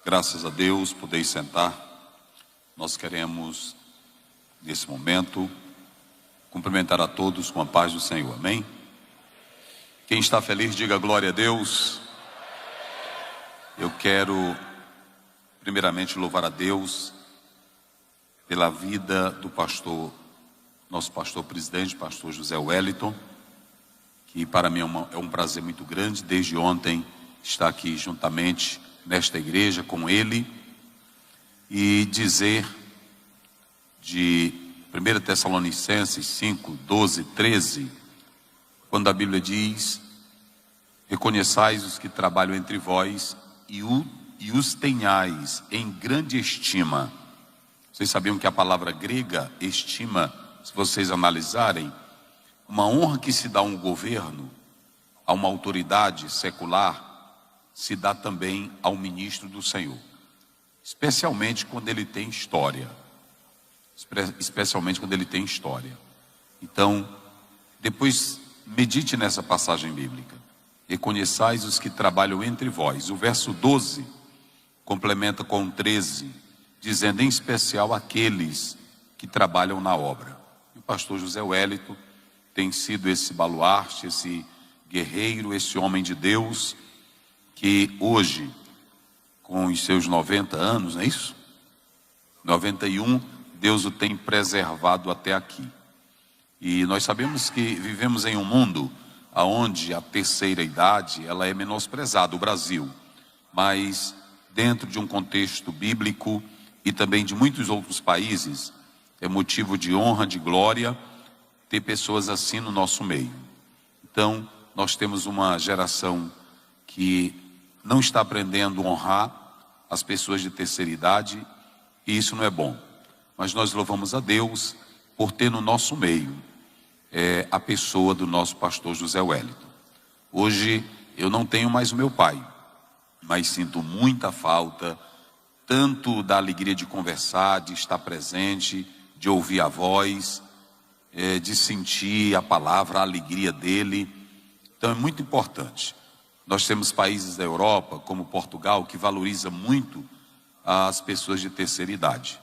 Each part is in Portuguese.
Graças a Deus, podeis sentar. Nós queremos, nesse momento, cumprimentar a todos com a paz do Senhor, amém? Quem está feliz, diga glória a Deus. Eu quero, primeiramente, louvar a Deus pela vida do pastor, nosso pastor presidente, pastor José Wellington, que para mim é um prazer muito grande, desde ontem, estar aqui juntamente nesta igreja com ele, e dizer de 1 Tessalonicenses 5, 12, 13, quando a Bíblia diz: reconheçais os que trabalham entre vós e os tenhais em grande estima. Vocês sabiam que a palavra grega, estima, se vocês analisarem, uma honra que se dá a um governo, a uma autoridade secular, se dá também ao ministro do Senhor, especialmente quando ele tem história. Especialmente quando ele tem história. Então, depois medite nessa passagem bíblica. Reconheçais os que trabalham entre vós. O verso 12 complementa com o 13, dizendo: em especial aqueles que trabalham na obra. E o pastor José Wellington tem sido esse baluarte, esse guerreiro, esse homem de Deus, que hoje, com os seus 90 anos, não é isso? 91, Deus o tem preservado até aqui. E nós sabemos que vivemos em um mundo onde a terceira idade ela é menosprezada, o Brasil. Mas dentro de um contexto bíblico e também de muitos outros países, é motivo de honra, de glória, ter pessoas assim no nosso meio. Então, nós temos uma geração que não está aprendendo a honrar as pessoas de terceira idade, e isso não é bom. Mas nós louvamos a Deus por ter no nosso meio a pessoa do nosso pastor José Wellington. Hoje eu não tenho mais o meu pai, mas sinto muita falta, tanto da alegria de conversar, de estar presente, de ouvir a voz, de sentir a palavra, a alegria dele. Então é muito importante. Nós temos países da Europa, como Portugal, que valoriza muito as pessoas de terceira idade.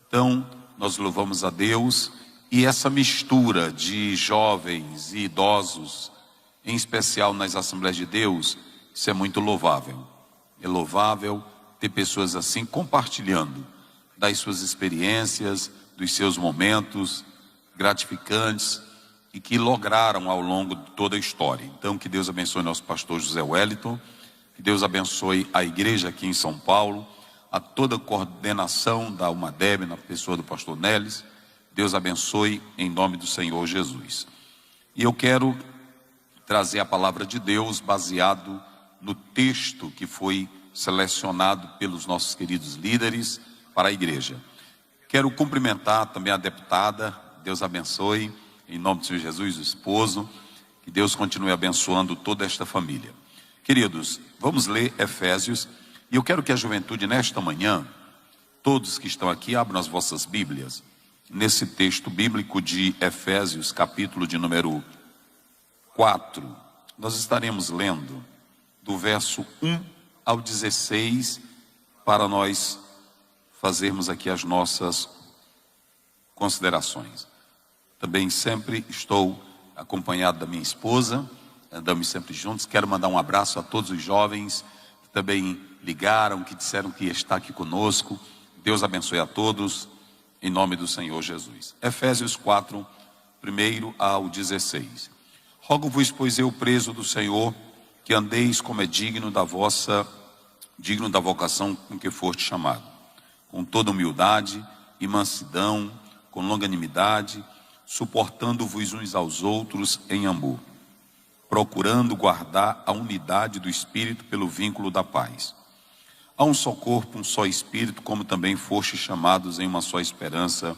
Então, nós louvamos a Deus, e essa mistura de jovens e idosos, em especial nas Assembleias de Deus, isso é muito louvável. É louvável ter pessoas assim compartilhando das suas experiências, dos seus momentos gratificantes e que lograram ao longo de toda a história. Então, que Deus abençoe nosso pastor José Wellington, que Deus abençoe a igreja aqui em São Paulo, a toda a coordenação da UMADEB, na pessoa do pastor Nelis. Deus abençoe em nome do Senhor Jesus. E eu quero trazer a palavra de Deus baseado no texto que foi selecionado pelos nossos queridos líderes para a igreja. Quero cumprimentar também a deputada, Deus abençoe, em nome do Senhor Jesus, o esposo, que Deus continue abençoando toda esta família. Queridos, vamos ler Efésios, e eu quero que a juventude nesta manhã, todos que estão aqui, abram as vossas Bíblias, nesse texto bíblico de Efésios, capítulo de número 4, nós estaremos lendo do verso 1 ao 16, para nós fazermos aqui as nossas considerações. Também sempre estou acompanhado da minha esposa, andamos sempre juntos. Quero mandar um abraço a todos os jovens que também ligaram, que disseram que está aqui conosco. Deus abençoe a todos, em nome do Senhor Jesus. Efésios 4, 1 ao 16. Rogo-vos, pois eu, preso do Senhor, que andeis como é digno da vocação com que foste chamado, com toda humildade e mansidão, com longanimidade, suportando-vos uns aos outros em amor, procurando guardar a unidade do Espírito pelo vínculo da paz. Há um só corpo, um só Espírito, como também fostes chamados em uma só esperança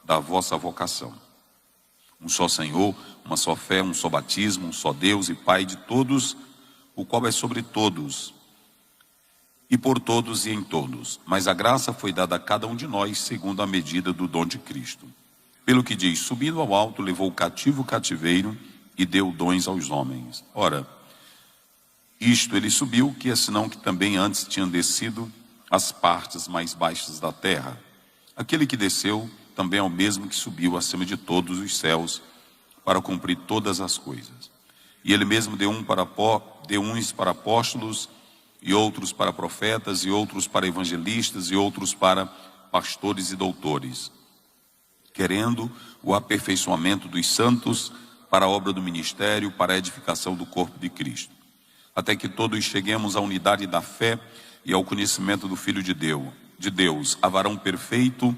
da vossa vocação. Um só Senhor, uma só fé, um só batismo, um só Deus e Pai de todos, o qual é sobre todos, e por todos e em todos. Mas a graça foi dada a cada um de nós, segundo a medida do dom de Cristo. Pelo que diz: subindo ao alto, levou o cativo o cativeiro e deu dons aos homens. Ora, isto ele subiu, que é senão que também antes tinham descido as partes mais baixas da terra. Aquele que desceu também é o mesmo que subiu acima de todos os céus para cumprir todas as coisas. E ele mesmo deu uns para apóstolos, e outros para profetas, e outros para evangelistas, e outros para pastores e doutores, querendo o aperfeiçoamento dos santos para a obra do ministério, para a edificação do corpo de Cristo, até que todos cheguemos à unidade da fé e ao conhecimento do Filho de Deus, a varão perfeito,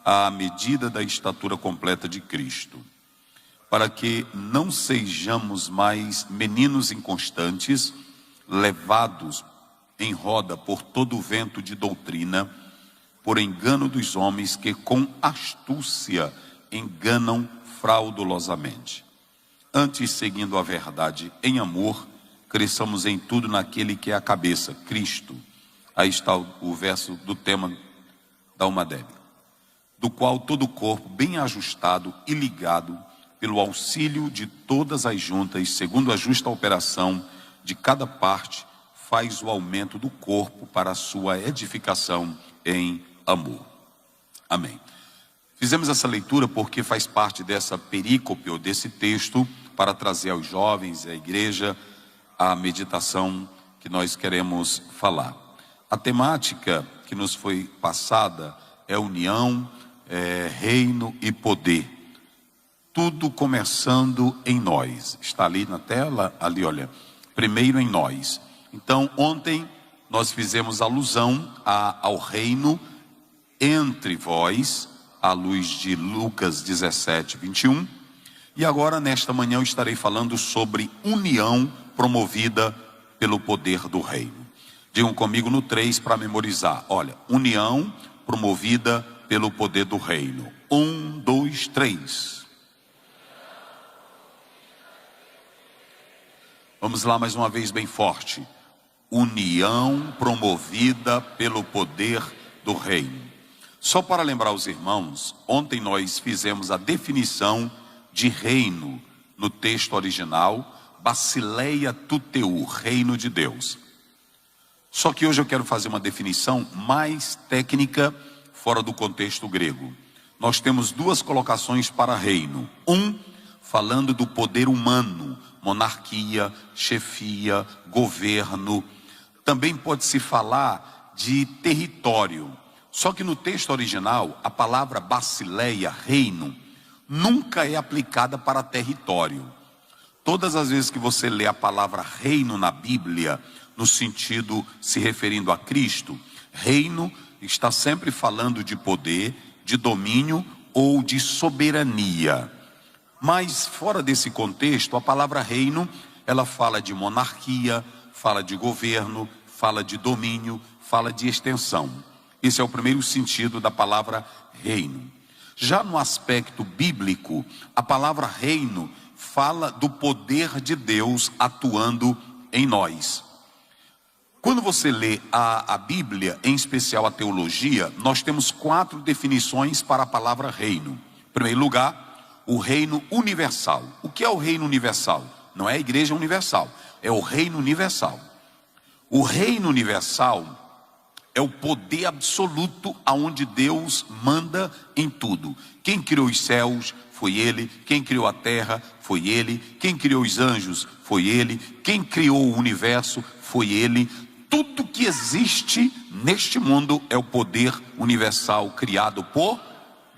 à medida da estatura completa de Cristo, para que não sejamos mais meninos inconstantes, levados em roda por todo o vento de doutrina, por engano dos homens que com astúcia enganam fraudulosamente. Antes, seguindo a verdade em amor, cresçamos em tudo naquele que é a cabeça, Cristo. Aí está o verso do tema da Almadeb, do qual todo o corpo, bem ajustado e ligado, pelo auxílio de todas as juntas, segundo a justa operação de cada parte, faz o aumento do corpo para a sua edificação em amor. Amém. Fizemos essa leitura porque faz parte dessa perícope, ou desse texto, para trazer aos jovens e à igreja a meditação que nós queremos falar. A temática que nos foi passada é união, reino e poder. Tudo começando em nós. Está ali na tela, ali olha, primeiro em nós. Então ontem nós fizemos alusão ao reino entre vós, à luz de Lucas 17, 21. E agora nesta manhã eu estarei falando sobre união promovida pelo poder do reino. Digam comigo no 3 para memorizar. Olha, união promovida pelo poder do reino. 1, 2, 3. Vamos lá mais uma vez bem forte. União promovida pelo poder do reino. Só para lembrar os irmãos, ontem nós fizemos a definição de reino no texto original, Basileia Tuteu, reino de Deus. Só que hoje eu quero fazer uma definição mais técnica, fora do contexto grego. Nós temos duas colocações para reino. Falando do poder humano, monarquia, chefia, governo. Também pode-se falar de território. Só que no texto original, a palavra basileia, reino, nunca é aplicada para território. Todas as vezes que você lê a palavra reino na Bíblia, no sentido se referindo a Cristo, reino está sempre falando de poder, de domínio ou de soberania. Mas fora desse contexto, a palavra reino, ela fala de monarquia, fala de governo, fala de domínio, fala de extensão. Esse é o primeiro sentido da palavra reino. Já no aspecto bíblico, a palavra reino fala do poder de Deus atuando em nós. Quando você lê a Bíblia, em especial a teologia, nós temos 4 definições para a palavra reino. Em primeiro lugar, o reino universal. O que é o reino universal? Não é a igreja universal, é o reino universal. O reino universal é o poder absoluto aonde Deus manda em tudo. Quem criou os céus foi Ele, quem criou a terra foi Ele, quem criou os anjos foi Ele, quem criou o universo foi Ele. Tudo que existe neste mundo é o poder universal criado por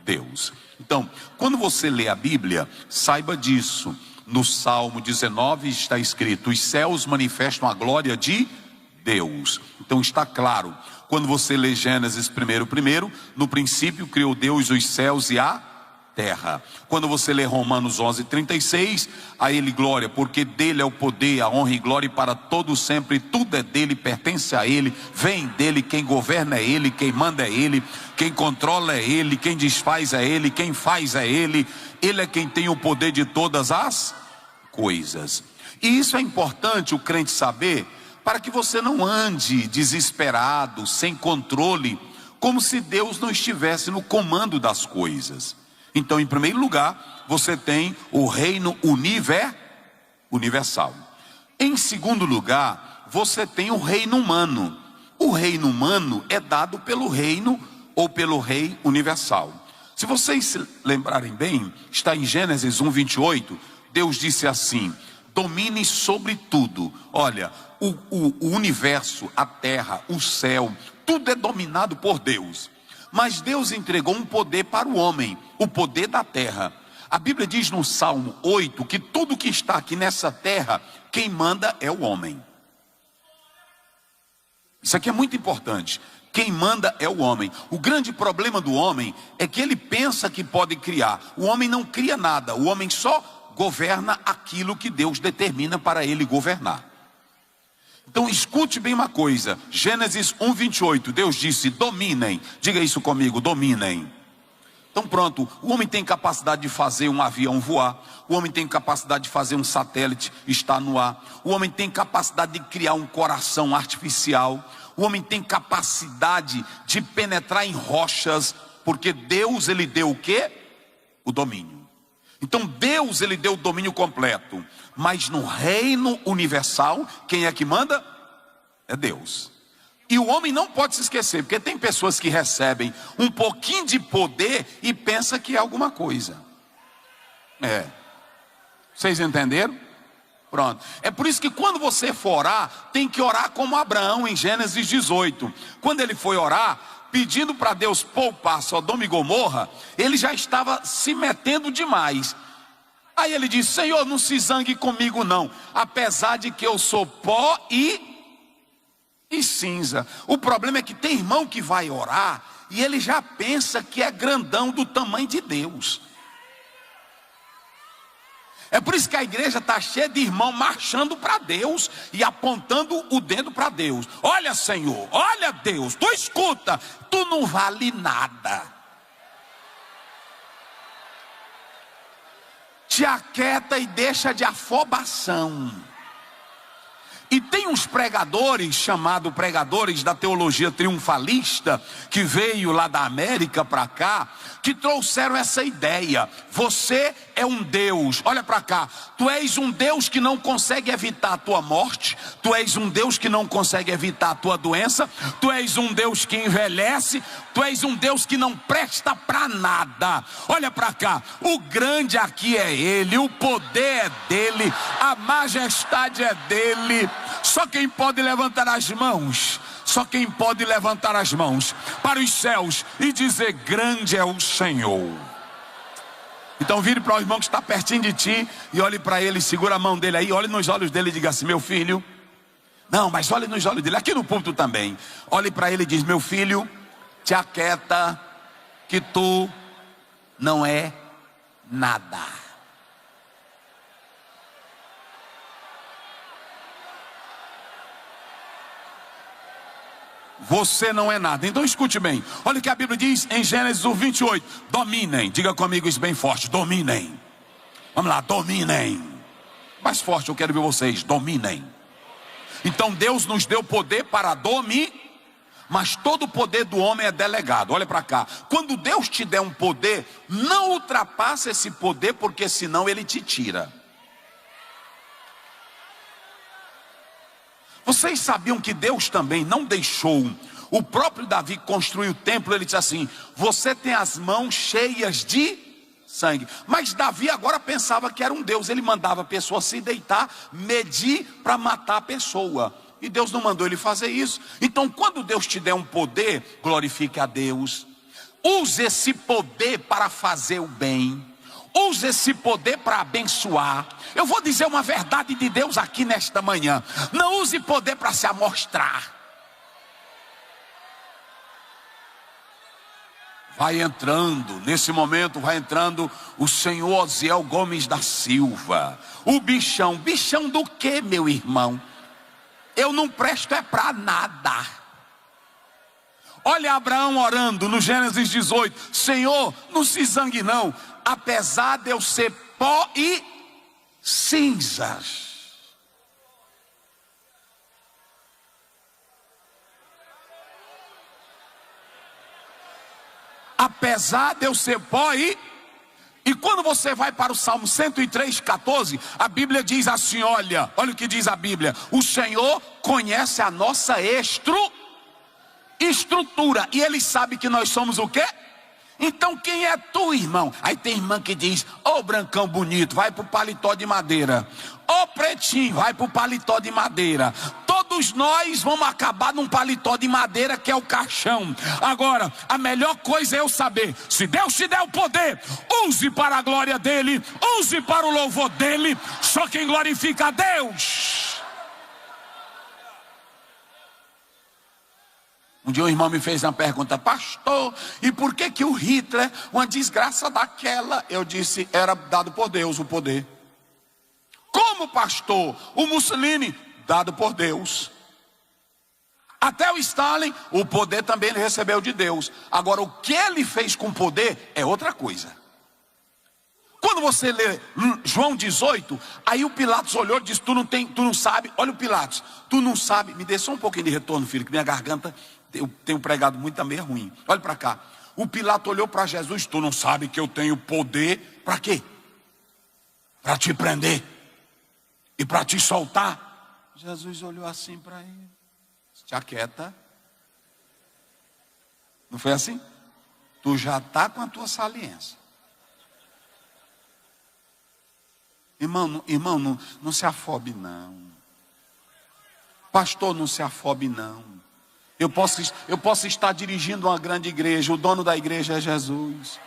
Deus. Então, quando você lê a Bíblia, saiba disso. No Salmo 19 está escrito: os céus manifestam a glória de Deus. Então está claro. Quando você lê Gênesis primeiro, no princípio criou Deus os céus e a terra. Quando você lê Romanos 11:36, a Ele glória, porque dele é o poder, a honra e glória para todo sempre, tudo é dele, pertence a Ele, vem dele, quem governa é Ele, quem manda é Ele, quem controla é Ele, quem desfaz é Ele, quem faz é Ele, Ele é quem tem o poder de todas as coisas. E isso é importante o crente saber, para que você não ande desesperado, sem controle, como se Deus não estivesse no comando das coisas. Então, em primeiro lugar, você tem o reino universal. Em segundo lugar, você tem o reino humano. O o reino humano é dado pelo reino ou pelo rei universal. Se vocês se lembrarem bem, está em Gênesis 1:28, Deus disse assim: domine sobre tudo. Olha, o universo, a terra, o céu, tudo é dominado por Deus. Mas Deus entregou um poder para o homem, o poder da terra. A Bíblia diz no Salmo 8 que tudo que está aqui nessa terra, quem manda é o homem. Isso aqui é muito importante. Quem manda é o homem. O grande problema do homem é que ele pensa que pode criar. O homem não cria nada, o homem só governa aquilo que Deus determina para ele governar. Então escute bem uma coisa, Gênesis 1:28, Deus disse: dominem. Diga isso comigo: dominem. Então pronto, o homem tem capacidade de fazer um avião voar, o homem tem capacidade de fazer um satélite estar no ar, o homem tem capacidade de criar um coração artificial, o homem tem capacidade de penetrar em rochas, porque Deus, ele deu o quê? O domínio. Então Deus, ele deu o domínio completo, mas no reino universal, quem é que manda? É Deus. E o homem não pode se esquecer, porque tem pessoas que recebem um pouquinho de poder e pensam que é alguma coisa. Vocês entenderam? Pronto. É por isso que quando você for orar, tem que orar como Abraão em Gênesis 18. Quando ele foi orar, pedindo para Deus poupar Sodoma e Gomorra, ele já estava se metendo demais. Aí ele disse: Senhor, não se zangue comigo não, apesar de que eu sou pó e cinza. O problema é que tem irmão que vai orar e ele já pensa que é grandão do tamanho de Deus. É por isso que a igreja está cheia de irmão marchando para Deus e apontando o dedo para Deus. Olha, Senhor, olha, Deus, tu escuta, tu não vale nada. Te aquieta e deixa de afobação. E tem uns pregadores, chamados pregadores da teologia triunfalista, que veio lá da América para cá, que trouxeram essa ideia: você é um Deus, olha para cá, tu és um Deus que não consegue evitar a tua morte, tu és um Deus que não consegue evitar a tua doença, tu és um Deus que envelhece, tu és um Deus que não presta para nada. Olha para cá, o grande aqui é Ele, o poder é dele, a majestade é dele. Só quem pode levantar as mãos, só quem pode levantar as mãos para os céus e dizer: grande é o Senhor. Então vire para o irmão que está pertinho de ti e olhe para ele, segura a mão dele aí, olhe nos olhos dele e diga assim: meu filho. Não, mas olhe nos olhos dele, aqui no púlpito também. Olhe para ele e diz: meu filho, te aquieta que tu não é nada. Você não é nada. Então escute bem, olha o que a Bíblia diz em Gênesis 1:28. Dominem, diga comigo isso bem forte: dominem. Vamos lá, dominem. Mais forte, eu quero ver vocês: dominem. Então Deus nos deu poder para dominar, mas todo o poder do homem é delegado. Olha para cá, quando Deus te der um poder, não ultrapasse esse poder, porque senão ele te tira. Vocês sabiam que Deus também não deixou o próprio Davi construir o templo? Ele disse assim: você tem as mãos cheias de sangue. Mas Davi agora pensava que era um Deus. Ele mandava a pessoa se deitar, medir para matar a pessoa. E Deus não mandou ele fazer isso. Então quando Deus te der um poder, glorifique a Deus. Use esse poder para fazer o bem. Use esse poder para abençoar. Eu vou dizer uma verdade de Deus aqui nesta manhã: não use poder para se amostrar. Vai entrando, nesse momento vai entrando o senhor Osiel Gomes da Silva. O bichão. Bichão do que, meu irmão? Eu não presto é para nada. Olha Abraão orando no Gênesis 18: Senhor, não se zangue não, apesar de eu ser pó e cinzas. Apesar de eu ser pó e quando você vai para o Salmo 103:14, a Bíblia diz assim: olha o que diz a Bíblia: o Senhor conhece a nossa estrutura. estrutura. E Ele sabe que nós somos o quê? Então quem é tu, irmão? Aí tem irmã que diz: ô brancão bonito, vai pro paletó de madeira. Ô pretinho, vai pro paletó de madeira. Todos nós vamos acabar num paletó de madeira, que é o caixão. Agora, a melhor coisa é eu saber: se Deus te der o poder, use para a glória dele, use para o louvor dele. Só quem glorifica a Deus. Um dia um irmão me fez uma pergunta: pastor, e por que que o Hitler, uma desgraça daquela? Eu disse: era dado por Deus o poder. Como, pastor? O Mussolini, dado por Deus. Até o Stalin, o poder também ele recebeu de Deus. Agora, o que ele fez com poder é outra coisa. Quando você lê João 18, aí o Pilatos olhou e disse: tu não sabe. Olha o Pilatos, tu não sabe. Me dê só um pouquinho de retorno, filho, que minha garganta, eu tenho pregado muito, tá meio ruim. Olha para cá. O Pilato olhou para Jesus: tu não sabe que eu tenho poder para quê? Para te prender e para te soltar. Jesus olhou assim para ele: te aquieta. Não foi assim? Tu já está com a tua saliência. Irmão, não se afobe não. Pastor, não se afobe não. Eu posso estar dirigindo uma grande igreja, o dono da igreja é Jesus.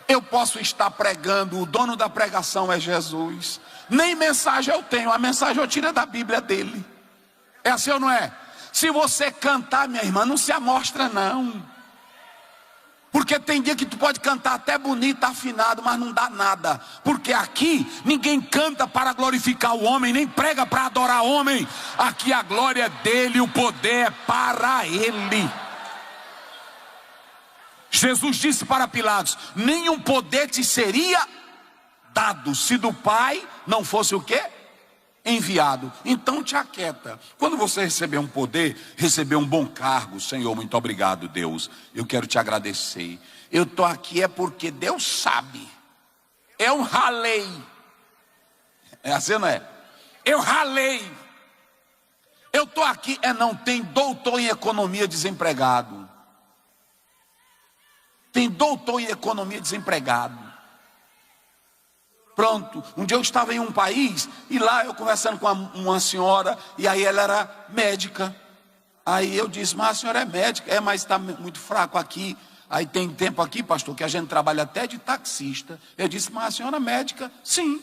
Eu posso estar pregando, o dono da pregação é Jesus. Nem mensagem eu tenho, a mensagem eu tiro da Bíblia dele. É assim ou não é? Se você cantar, minha irmã, não se amostra não. Porque tem dia que tu pode cantar até bonito, afinado, mas não dá nada. Porque aqui ninguém canta para glorificar o homem, nem prega para adorar o homem. Aqui a glória é dele, o poder é para ele. Jesus disse para Pilatos: nenhum poder te seria dado se do Pai não fosse o quê? Enviado. Então te aquieta. Quando você receber um poder, receber um bom cargo: Senhor, muito obrigado, Deus, eu quero te agradecer. Eu estou aqui é porque Deus sabe. Eu ralei. É assim, não é? Eu ralei. Eu estou aqui não tem doutor em economia desempregado. Tem doutor em economia desempregado. Pronto, um dia eu estava em um país e lá eu conversando com uma senhora, e aí ela era médica. Aí eu disse: mas a senhora é médica? Mas está muito fraco aqui. Aí tem tempo aqui, pastor, que a gente trabalha até de taxista. Eu disse: mas a senhora é médica? Sim.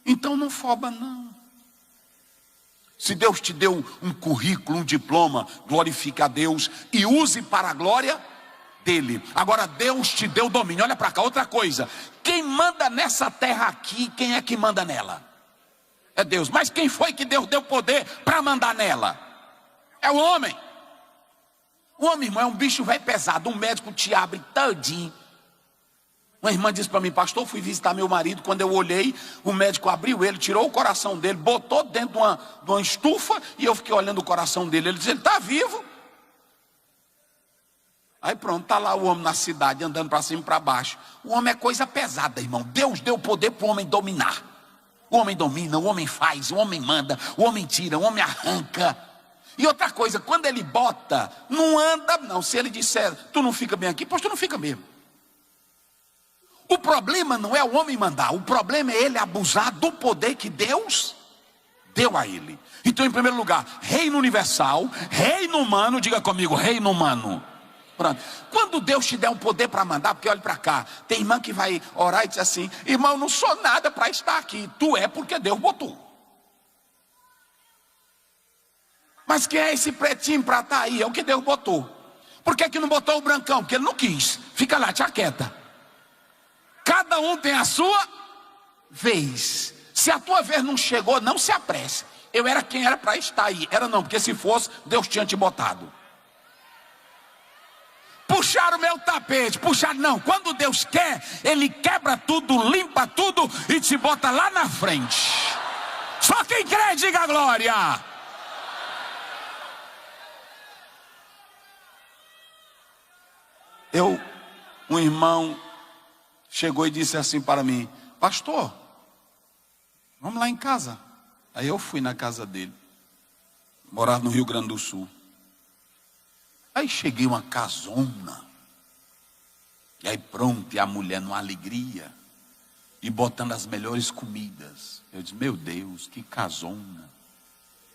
Então não foba não. Se Deus te deu um currículo, um diploma, glorifique a Deus e use para a glória dele. Agora Deus te deu domínio. Olha para cá, outra coisa: quem manda nessa terra aqui, quem é que manda nela? É Deus. Mas quem foi que Deus deu poder para mandar nela? É o homem. O homem, irmão, é um bicho velho pesado. Um médico te abre todinho. Uma irmã disse para mim: pastor, fui visitar meu marido, quando eu olhei, o médico abriu ele, tirou o coração dele, botou dentro de uma estufa, e eu fiquei olhando o coração dele. Ele disse: ele está vivo. Aí pronto, está lá o homem na cidade, andando para cima e para baixo. O homem é coisa pesada, irmão. Deus deu poder para o homem dominar. O homem domina, o homem faz, o homem manda, o homem tira, o homem arranca. E outra coisa, quando ele bota, não anda não. Se ele disser: tu não fica bem aqui, pois tu não fica mesmo. O problema não é o homem mandar, o problema é ele abusar do poder que Deus deu a ele. Então, em primeiro lugar, reino universal, reino humano. Diga comigo: reino humano. Pronto. Quando Deus te der um poder para mandar, porque olha para cá, tem irmã que vai orar e diz assim: irmão, eu não sou nada para estar aqui. Tu é porque Deus botou. Mas quem é esse pretinho para estar aí? É o que Deus botou. Por que não botou o brancão? Porque ele não quis. Fica lá, te aquieta. Cada um tem a sua vez. Se a tua vez não chegou, não se apresse. Eu era quem era para estar aí. Era não, porque se fosse, Deus tinha te botado. Puxaram o meu tapete, puxaram, não. Quando Deus quer, Ele quebra tudo, limpa tudo e te bota lá na frente. Só quem crê, diga glória. Um irmão chegou e disse assim para mim: pastor, vamos lá em casa. Aí eu fui na casa dele. Morava no Rio Grande do Sul. Aí cheguei uma casona. E aí pronto, e a mulher numa alegria. E botando as melhores comidas. Eu disse, meu Deus, que casona.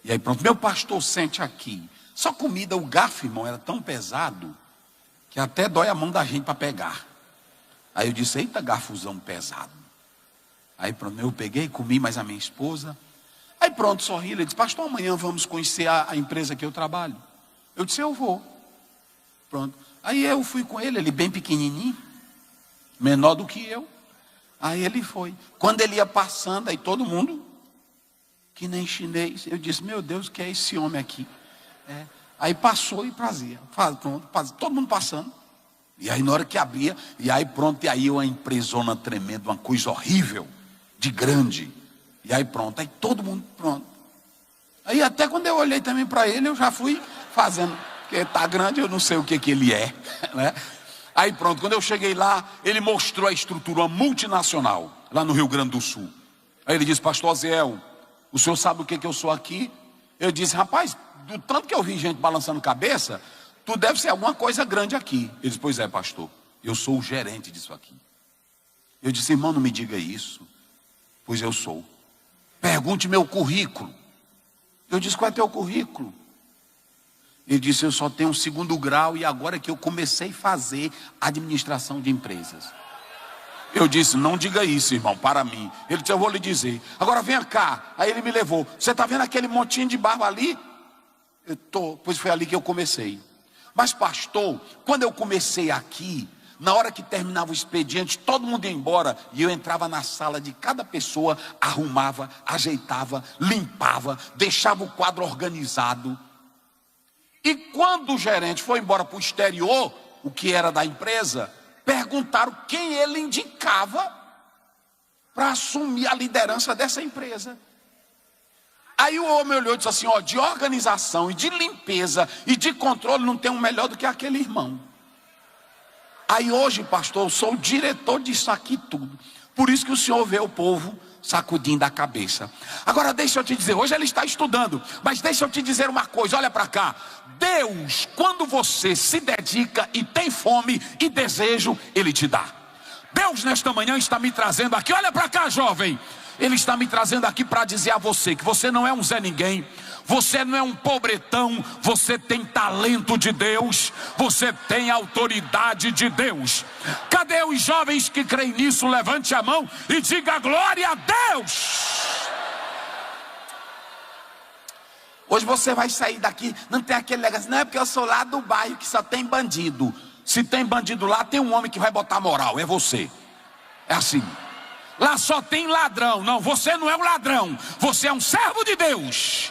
E aí pronto, meu pastor, sente aqui. Só comida, o garfo, irmão, era tão pesado que até dói a mão da gente para pegar. Aí eu disse, eita, garfozão pesado. Aí pronto, eu peguei, comi, mais a minha esposa. Aí pronto, sorri, ele disse, pastor, amanhã vamos conhecer a empresa que eu trabalho. Eu disse, eu vou. Pronto. Aí eu fui com ele bem pequenininho, menor do que eu. Aí ele foi. Quando ele ia passando, aí todo mundo, que nem chinês, eu disse, meu Deus, o que é esse homem aqui? Aí passou e fazia. Pronto, todo mundo passando. E aí na hora que abria, e aí pronto, e aí uma empresona tremenda, uma coisa horrível, de grande. E aí pronto, aí todo mundo pronto. Aí até quando eu olhei também para ele, eu já fui fazendo. Porque está grande, eu não sei o que ele é, né? Aí pronto, quando eu cheguei lá, ele mostrou a estrutura, uma multinacional, lá no Rio Grande do Sul. Aí ele disse, pastor Oziel, o senhor sabe o que eu sou aqui? Eu disse, rapaz, do tanto que eu vi gente balançando cabeça, tu deve ser alguma coisa grande aqui. Ele disse, pois é, pastor, eu sou o gerente disso aqui. Eu disse, irmão, não me diga isso. Pois eu sou. Pergunte meu currículo. Eu disse, qual é teu currículo? Ele disse, eu só tenho um 2º grau e agora que eu comecei a fazer administração de empresas. Eu disse, não diga isso, irmão, para mim. Ele disse, eu vou lhe dizer. Agora venha cá. Aí ele me levou. Você está vendo aquele montinho de barro ali? Eu tô, pois foi ali que eu comecei. Mas pastor, quando eu comecei aqui, na hora que terminava o expediente, todo mundo ia embora e eu entrava na sala de cada pessoa, arrumava, ajeitava, limpava, deixava o quadro organizado. E quando o gerente foi embora para o exterior, o que era da empresa, perguntaram quem ele indicava para assumir a liderança dessa empresa. Aí o homem olhou e disse assim, ó, de organização e de limpeza e de controle não tem um melhor do que aquele irmão. Aí hoje, pastor, eu sou o diretor disso aqui tudo. Por isso que o senhor vê o povo sacudindo a cabeça. Agora deixa eu te dizer, hoje ele está estudando, mas deixa eu te dizer uma coisa, olha para cá. Deus, quando você se dedica e tem fome e desejo, Ele te dá. Deus nesta manhã está me trazendo aqui, olha para cá, jovem. Ele está me trazendo aqui para dizer a você que você não é um Zé Ninguém, você não é um pobretão, você tem talento de Deus, você tem autoridade de Deus. Cadê os jovens que creem nisso? Levante a mão e diga glória a Deus. Hoje você vai sair daqui, não tem aquele negócio, não é porque eu sou lá do bairro que só tem bandido. Se tem bandido lá, tem um homem que vai botar moral, é você. É assim. Lá só tem ladrão. Não, você não é um ladrão, você é um servo de Deus.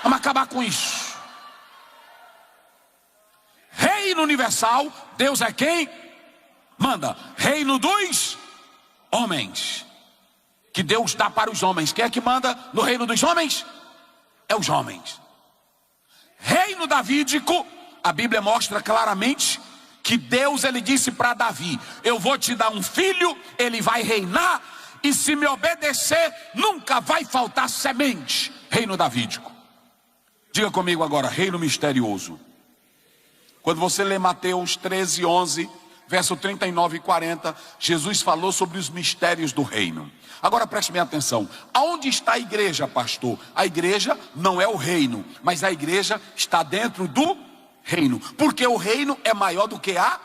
Vamos acabar com isso. Reino universal, Deus é quem manda. Reino dos homens, que Deus dá para os homens. Quem é que manda no reino dos homens? É os homens. Reino davídico, a Bíblia mostra claramente que Deus, ele disse para Davi, eu vou te dar um filho, ele vai reinar, e se me obedecer, nunca vai faltar semente. Reino davídico. Diga comigo agora, reino misterioso. Quando você lê Mateus 13, 11, verso 39 e 40, Jesus falou sobre os mistérios do reino. Agora preste bem atenção, aonde está a igreja, pastor? A igreja não é o reino, mas a igreja está dentro do reino, porque o reino é maior do que a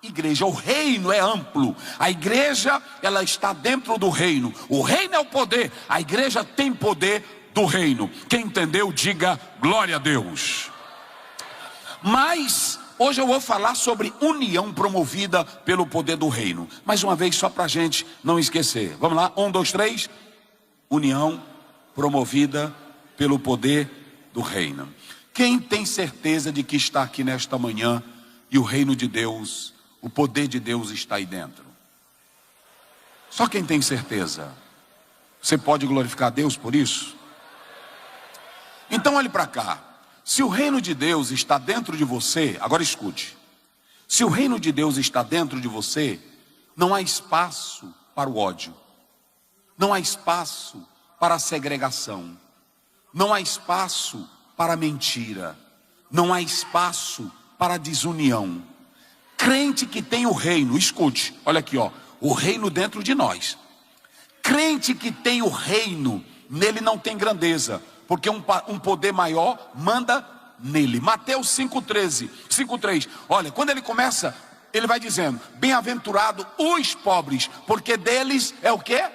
igreja. O reino é amplo, a igreja ela está dentro do reino. O reino é o poder, a igreja tem poder do reino. Quem entendeu, diga glória a Deus. Mas hoje eu vou falar sobre união promovida pelo poder do reino. Mais uma vez, só para a gente não esquecer. Vamos lá, 1, 2, 3. União promovida pelo poder do reino. Quem tem certeza de que está aqui nesta manhã e o reino de Deus, o poder de Deus está aí dentro? Só quem tem certeza. Você pode glorificar a Deus por isso? Então olhe para cá. Se o reino de Deus está dentro de você, agora escute. Se o reino de Deus está dentro de você, não há espaço para o ódio. Não há espaço para a segregação. Não há espaço para mentira, não há espaço para desunião. Crente que tem o reino, escute, olha aqui, ó, o reino dentro de nós. Crente que tem o reino, nele não tem grandeza, porque um poder maior manda nele. Mateus 5:3, olha, quando ele começa, ele vai dizendo: bem-aventurado os pobres, porque deles é o quê?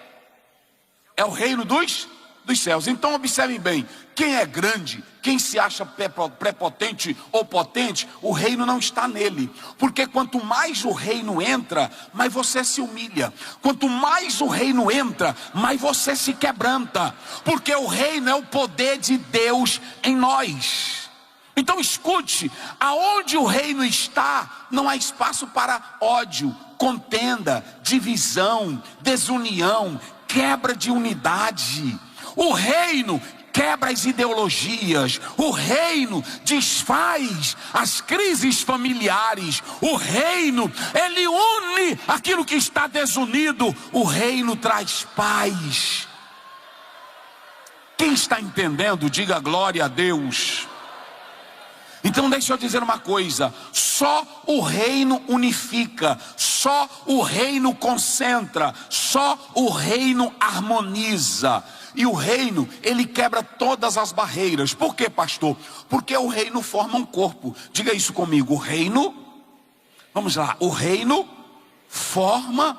É o reino dos céus. Então observem bem, quem é grande, quem se acha prepotente ou potente, o reino não está nele. Porque quanto mais o reino entra, mais você se humilha. Quanto mais o reino entra, mais você se quebranta. Porque o reino é o poder de Deus em nós. Então escute, aonde o reino está, não há espaço para ódio, contenda, divisão, desunião, quebra de unidade. O reino quebra as ideologias, o reino desfaz as crises familiares, o reino, ele une aquilo que está desunido, o reino traz paz. Quem está entendendo, diga glória a Deus. Então deixa eu dizer uma coisa, só o reino unifica, só o reino concentra, só o reino harmoniza. E o reino, ele quebra todas as barreiras. Por quê, pastor? Porque o reino forma um corpo. Diga isso comigo, o reino, vamos lá, o reino forma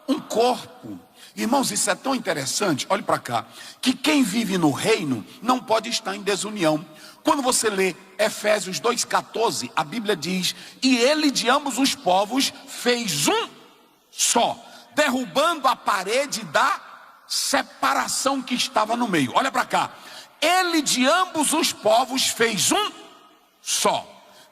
um corpo. Irmãos, isso é tão interessante, olhe para cá, que quem vive no reino não pode estar em desunião. Quando você lê Efésios 2,14, a Bíblia diz: e ele de ambos os povos fez um só, derrubando a parede da separação que estava no meio. Olha para cá, ele de ambos os povos fez um só,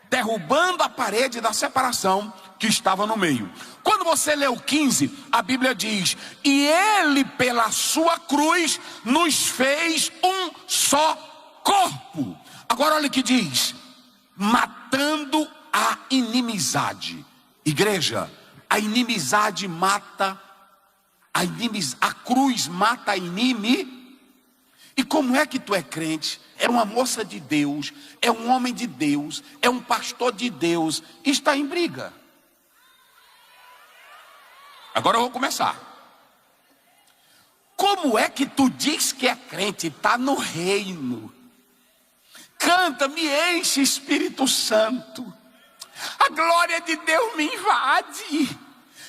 derrubando a parede da separação que estava no meio. Quando você lê o 15, a Bíblia diz: e ele pela sua cruz nos fez um só corpo. Agora olha o que diz: matando a inimizade. Igreja, a inimizade mata, a cruz mata a E como é que tu é crente? É uma moça de Deus, é um homem de Deus, é um pastor de Deus, está em briga. Agora eu vou começar. Como é que tu diz que é crente? Está no reino. Canta, me enche, Espírito Santo. A glória de Deus me invade.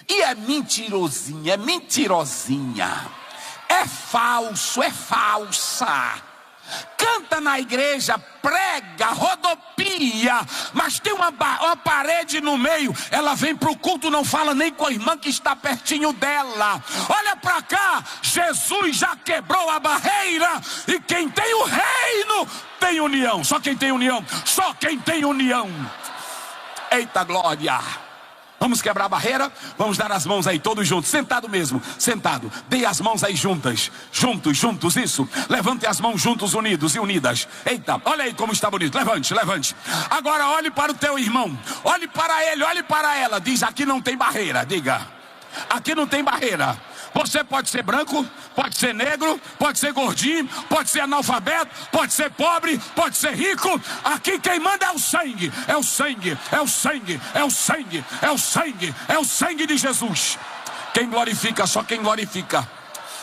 E é mentirosinha, é mentirosinha. É falso, é falsa. Canta na igreja, prega, rodopia, mas tem uma parede no meio. Ela vem para o culto, não fala nem com a irmã que está pertinho dela. Olha para cá, Jesus já quebrou a barreira. E quem tem o reino tem união. Só quem tem união, só quem tem união. Eita glória. Vamos quebrar a barreira, vamos dar as mãos aí todos juntos, sentado mesmo, sentado, dê as mãos aí juntas, juntos, isso, levante as mãos juntos, unidos e unidas. Eita, olha aí como está bonito, levante, agora olhe para o teu irmão, olhe para ele, olhe para ela, diz: aqui não tem barreira, diga, aqui não tem barreira. Você pode ser branco, pode ser negro, pode ser gordinho, pode ser analfabeto, pode ser pobre, pode ser rico. Aqui quem manda é o sangue, é o sangue, é o sangue, é o sangue, é o sangue, é o sangue de Jesus. Quem glorifica, só quem glorifica,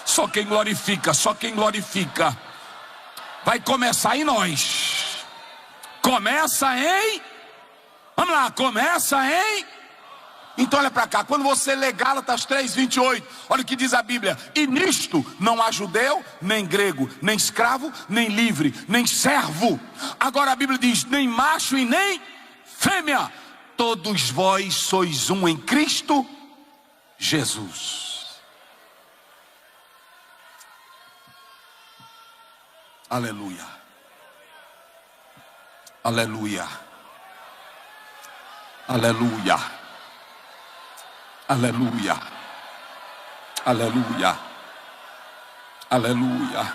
só quem glorifica, só quem glorifica. Vai começar em nós. Começa em, vamos lá, começa em. Então olha para cá, quando você lê Gálatas 3:28, olha o que diz a Bíblia: e nisto não há judeu, nem grego, nem escravo, nem livre, nem servo. Agora a Bíblia diz: nem macho e nem fêmea, todos vós sois um em Cristo Jesus. Aleluia, aleluia, aleluia. Aleluia, aleluia, aleluia.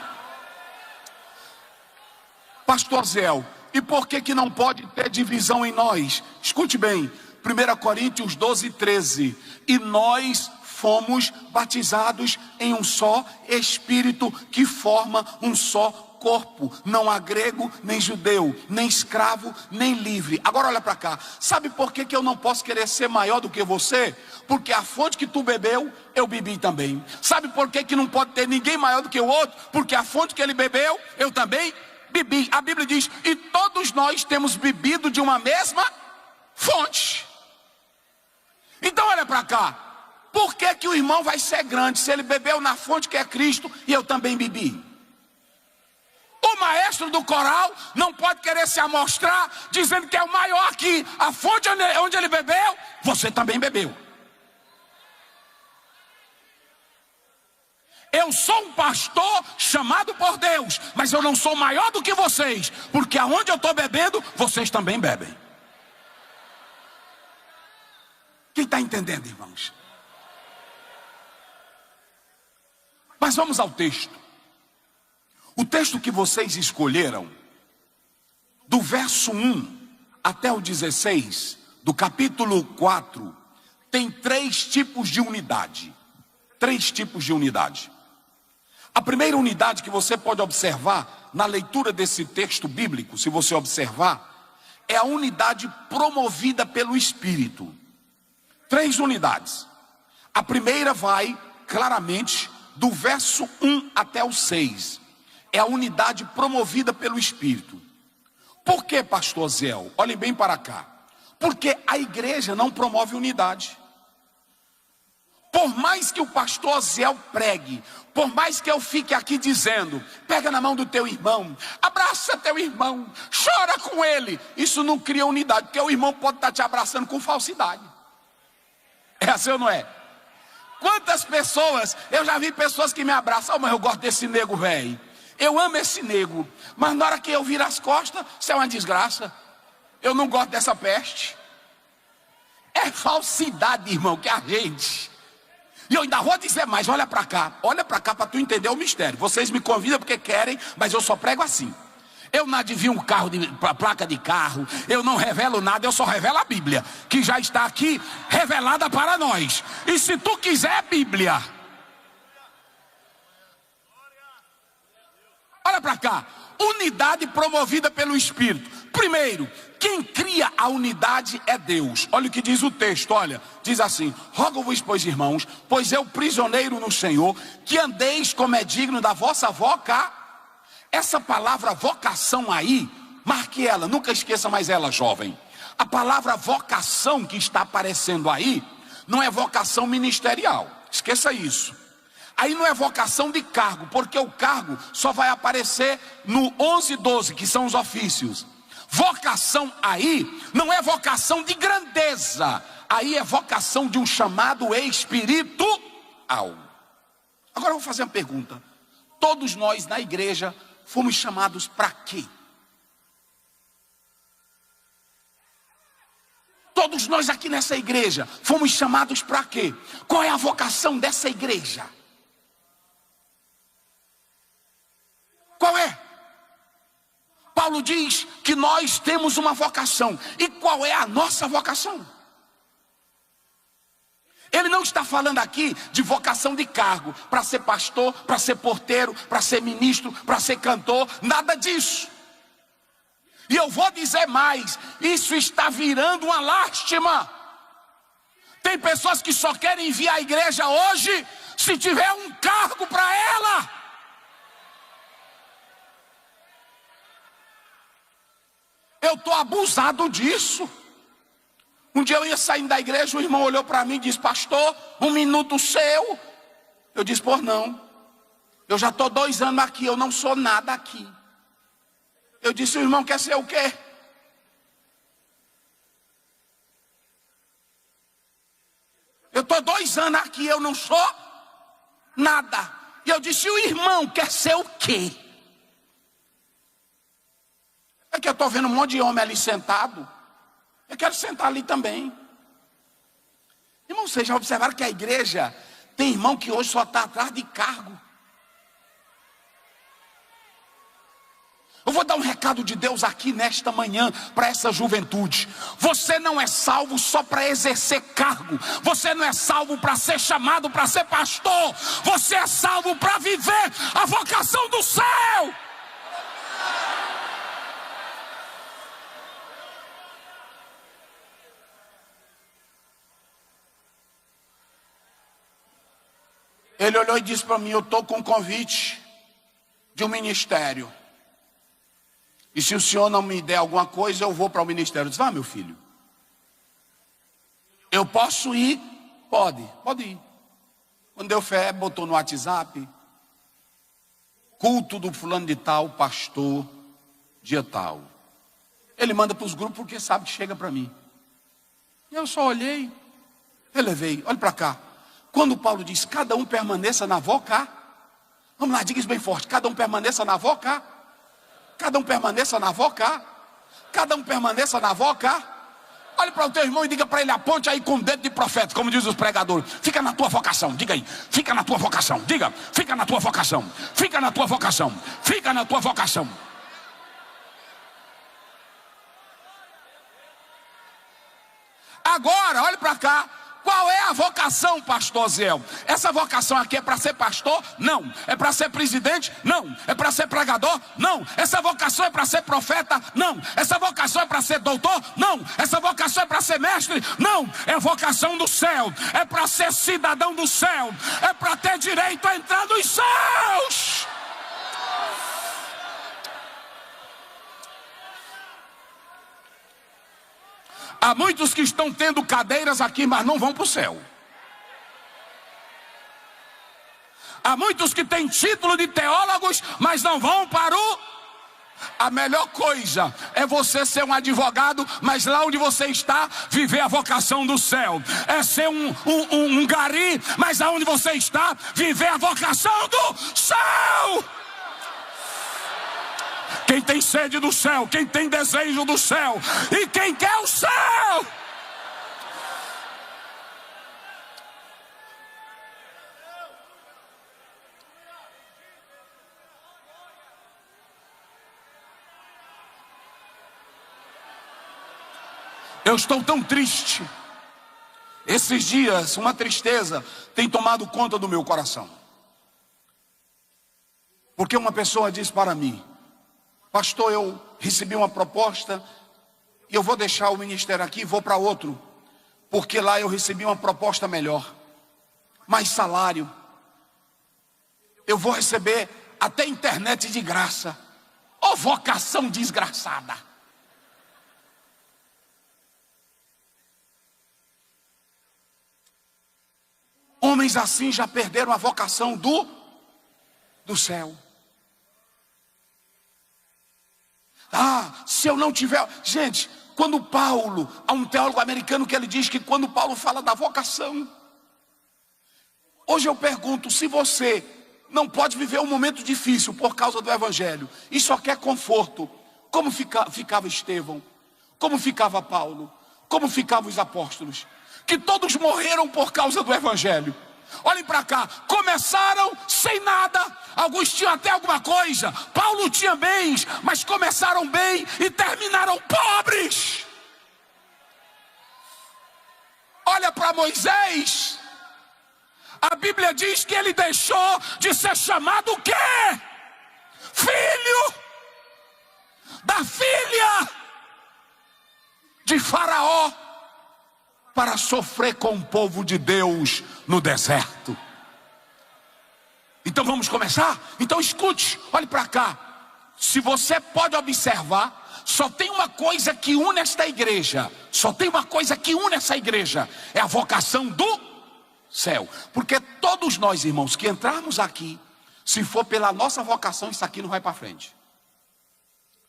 Pastor Zéu, e por que não pode ter divisão em nós? Escute bem, 1 Coríntios 12:13. E nós fomos batizados em um só Espírito, que forma um só corpo, não há grego, nem judeu, nem escravo, nem livre. Agora olha para cá, sabe por que eu não posso querer ser maior do que você? Porque a fonte que tu bebeu, eu bebi também. Sabe por que não pode ter ninguém maior do que o outro? Porque a fonte que ele bebeu, eu também bebi. A Bíblia diz, e todos nós temos bebido de uma mesma fonte. Então olha para cá, por que o irmão vai ser grande se ele bebeu na fonte que é Cristo e eu também bebi? O maestro do coral não pode querer se amostrar dizendo que é o maior aqui. A fonte onde ele bebeu, você também bebeu. Eu sou um pastor chamado por Deus, mas eu não sou maior do que vocês, porque aonde eu estou bebendo, vocês também bebem. Quem está entendendo, irmãos? Mas vamos ao texto. O texto que vocês escolheram, do verso 1 até o 16, do capítulo 4, tem 3 tipos de unidade. 3 tipos de unidade. A primeira unidade que você pode observar na leitura desse texto bíblico, se você observar, é a unidade promovida pelo Espírito. 3 unidades. A primeira vai claramente do verso 1 até o 6. É a unidade promovida pelo Espírito. Por que, pastor Zéu? Olhem bem para cá. Porque a igreja não promove unidade. Por mais que o pastor Zéu pregue, por mais que eu fique aqui dizendo, pega na mão do teu irmão, abraça teu irmão, chora com ele, isso não cria unidade, porque o irmão pode estar te abraçando com falsidade. É assim ou não é? Quantas pessoas, eu já vi pessoas que me abraçam, mas eu gosto desse nego velho, eu amo esse nego, mas na hora que eu viro as costas, isso é uma desgraça, eu não gosto dessa peste. É falsidade, irmão, que a gente... E eu ainda vou dizer mais, olha para cá para tu entender o mistério. Vocês me convidam porque querem, mas eu só prego assim. Eu não adivinho placa de carro, eu não revelo nada, eu só revelo a Bíblia, que já está aqui revelada para nós. E se tu quiser Bíblia, olha para cá, unidade promovida pelo Espírito. Primeiro, quem cria a unidade é Deus. Olha o que diz o texto, olha, diz assim: rogo-vos, pois, irmãos, pois eu prisioneiro no Senhor, que andeis como é digno da vossa vocação. Essa palavra vocação aí, marque ela, nunca esqueça mais ela, jovem. A palavra vocação que está aparecendo aí, não é vocação ministerial, esqueça isso. Aí não é vocação de cargo, porque o cargo só vai aparecer no 11 e 12, que são os ofícios. Vocação aí não é vocação de grandeza, aí é vocação de um chamado espiritual. Agora eu vou fazer uma pergunta. Todos nós na igreja fomos chamados para quê? Todos nós aqui nessa igreja fomos chamados para quê? Qual é a vocação dessa igreja? Qual é? Paulo diz que nós temos uma vocação. E qual é a nossa vocação? Ele não está falando aqui de vocação de cargo, para ser pastor, para ser porteiro, para ser ministro, para ser cantor, nada disso. E eu vou dizer mais, isso está virando uma lástima. Tem pessoas que só querem vir à igreja hoje se tiver um cargo para ela. Eu estou abusado disso. Um dia eu ia saindo da igreja, o irmão olhou para mim e disse: pastor, 1 minuto seu. Eu disse: por não, eu já estou 2 anos aqui, eu não sou nada aqui. Eu disse: o irmão quer ser o quê? Eu estou 2 anos aqui, eu não sou nada. E eu disse: o irmão quer ser o quê? É que eu estou vendo um monte de homem ali sentado. Eu quero sentar ali também. Irmão, vocês já observaram que a igreja tem irmão que hoje só está atrás de cargo. Eu vou dar um recado de Deus aqui nesta manhã para essa juventude. Você não é salvo só para exercer cargo. Você não é salvo para ser chamado para ser pastor. Você é salvo para viver a vocação do céu. Ele olhou e disse para mim: eu estou com um convite de um ministério. E se o senhor não me der alguma coisa, eu vou para o ministério. Eu disse: vá, meu filho. Eu posso ir? Pode ir. Quando deu fé, botou no WhatsApp: culto do fulano de tal, pastor, dia tal. Ele manda para os grupos porque sabe que chega para mim. E eu só olhei, relevei. Olha para cá. Quando Paulo diz: cada um permaneça na voca. Vamos lá, diga isso bem forte: cada um permaneça na voca. Cada um permaneça na voca. Cada um permaneça na voca. Olhe para o teu irmão e diga para ele: aponte aí com o dedo de profeta, como diz os pregadores. Fica na tua vocação, diga aí. Fica na tua vocação, diga. Fica na tua vocação. Fica na tua vocação. Fica na tua vocação. Agora, olhe para cá. Qual é a vocação, pastor Zé? Essa vocação aqui é para ser pastor? Não. É para ser presidente? Não. É para ser pregador? Não. Essa vocação é para ser profeta? Não. Essa vocação é para ser doutor? Não. Essa vocação é para ser mestre? Não. É vocação do céu. É para ser cidadão do céu. É para ter direito a entrar nos céus. Há muitos que estão tendo cadeiras aqui, mas não vão para o céu. Há muitos que têm título de teólogos, mas não vão para o... A melhor coisa é você ser um advogado, mas lá onde você está, viver a vocação do céu. É ser um gari, mas aonde você está, viver a vocação do céu. Quem tem sede do céu, quem tem desejo do céu e quem quer o céu. Eu estou tão triste. Esses dias, uma tristeza tem tomado conta do meu coração. Porque uma pessoa disse para mim: pastor, eu recebi uma proposta e eu vou deixar o ministério aqui e vou para outro, porque lá eu recebi uma proposta melhor, mais salário, eu vou receber até internet de graça. Ô vocação desgraçada! Homens assim já perderam a vocação do céu. Se eu não tiver... Gente, quando Paulo... Há um teólogo americano que ele diz que quando Paulo fala da vocação... Hoje eu pergunto, se você não pode viver um momento difícil por causa do evangelho e só quer conforto, como ficava Estevão? Como ficava Paulo? Como ficavam os apóstolos? Que todos morreram por causa do evangelho. Olhem para cá, começaram sem nada, alguns tinham até alguma coisa. Paulo tinha bens, mas começaram bem e terminaram pobres. Olha para Moisés, a Bíblia diz que ele deixou de ser chamado o quê? Filho da filha de Faraó, para sofrer com o povo de Deus no deserto. Então vamos começar? Então escute, olhe para cá. Se você pode observar, só tem uma coisa que une esta igreja. Só tem uma coisa que une essa igreja. É a vocação do céu. Porque todos nós, irmãos, que entrarmos aqui, se for pela nossa vocação, isso aqui não vai para frente.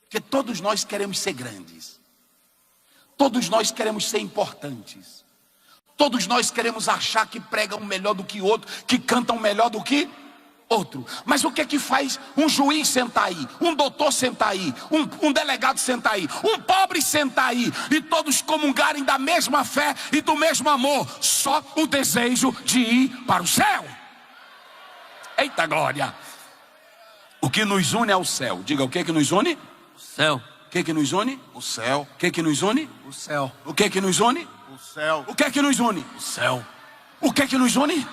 Porque todos nós queremos ser grandes. Todos nós queremos ser importantes. Todos nós queremos achar que pregam melhor do que outro, que cantam melhor do que outro. Mas o que é que faz um juiz sentar aí, um doutor sentar aí, um delegado sentar aí, um pobre sentar aí, e todos comungarem da mesma fé e do mesmo amor? Só o desejo de ir para o céu. Eita glória! O que nos une é o céu. Diga, o que é que nos une? O céu. O que é que nos une? O céu. O que é que nos une? O céu. O que é que nos une? O céu. O que é que nos une? O céu. O que é que nos une?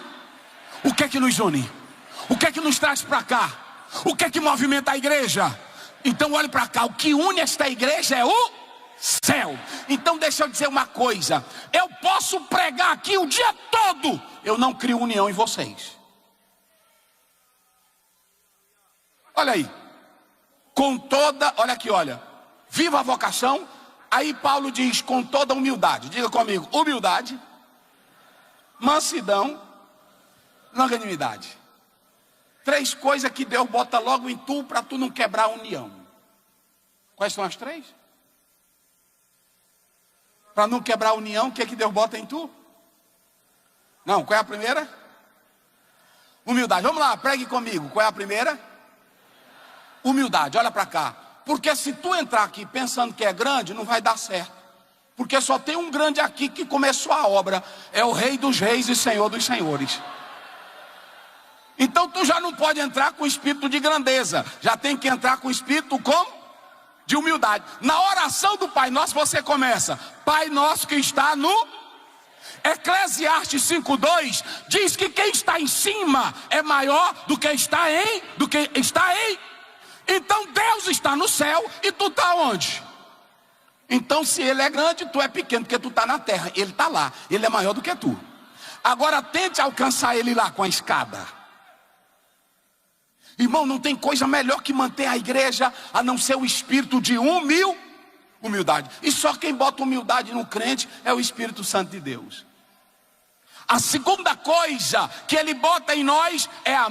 O que é que nos une? O que é que nos traz para cá? O que é que movimenta a igreja? Então olhe para cá, o que une esta igreja é o céu. Então deixa eu dizer uma coisa, eu posso pregar aqui o dia todo, eu não crio união em vocês. Olha aí. Com toda, olha aqui, olha. Viva a vocação. Aí Paulo diz com toda humildade. Diga comigo, humildade, mansidão, longanimidade. 3 coisas que Deus bota logo em tu para tu não quebrar a união. Quais são as 3? Para não quebrar a união, o que é que Deus bota em tu? Não, qual é a primeira? Humildade. Vamos lá, pregue comigo. Qual é a primeira? Humildade, olha para cá. Porque se tu entrar aqui pensando que é grande, não vai dar certo. Porque só tem um grande aqui que começou a obra. É o Rei dos Reis e Senhor dos Senhores. Então tu já não pode entrar com espírito de grandeza. Já tem que entrar com espírito como? De humildade. Na oração do Pai Nosso você começa: Pai Nosso que está no... Eclesiastes 5:2 diz que quem está em cima é maior do que está em... Então Deus está no céu e tu está onde? Então se Ele é grande, tu é pequeno, porque tu está na terra. Ele está lá, Ele é maior do que tu. Agora tente alcançar Ele lá com a escada. Irmão, não tem coisa melhor que manter a igreja a não ser o espírito de humildade. E só quem bota humildade no crente é o Espírito Santo de Deus. A segunda coisa que Ele bota em nós é a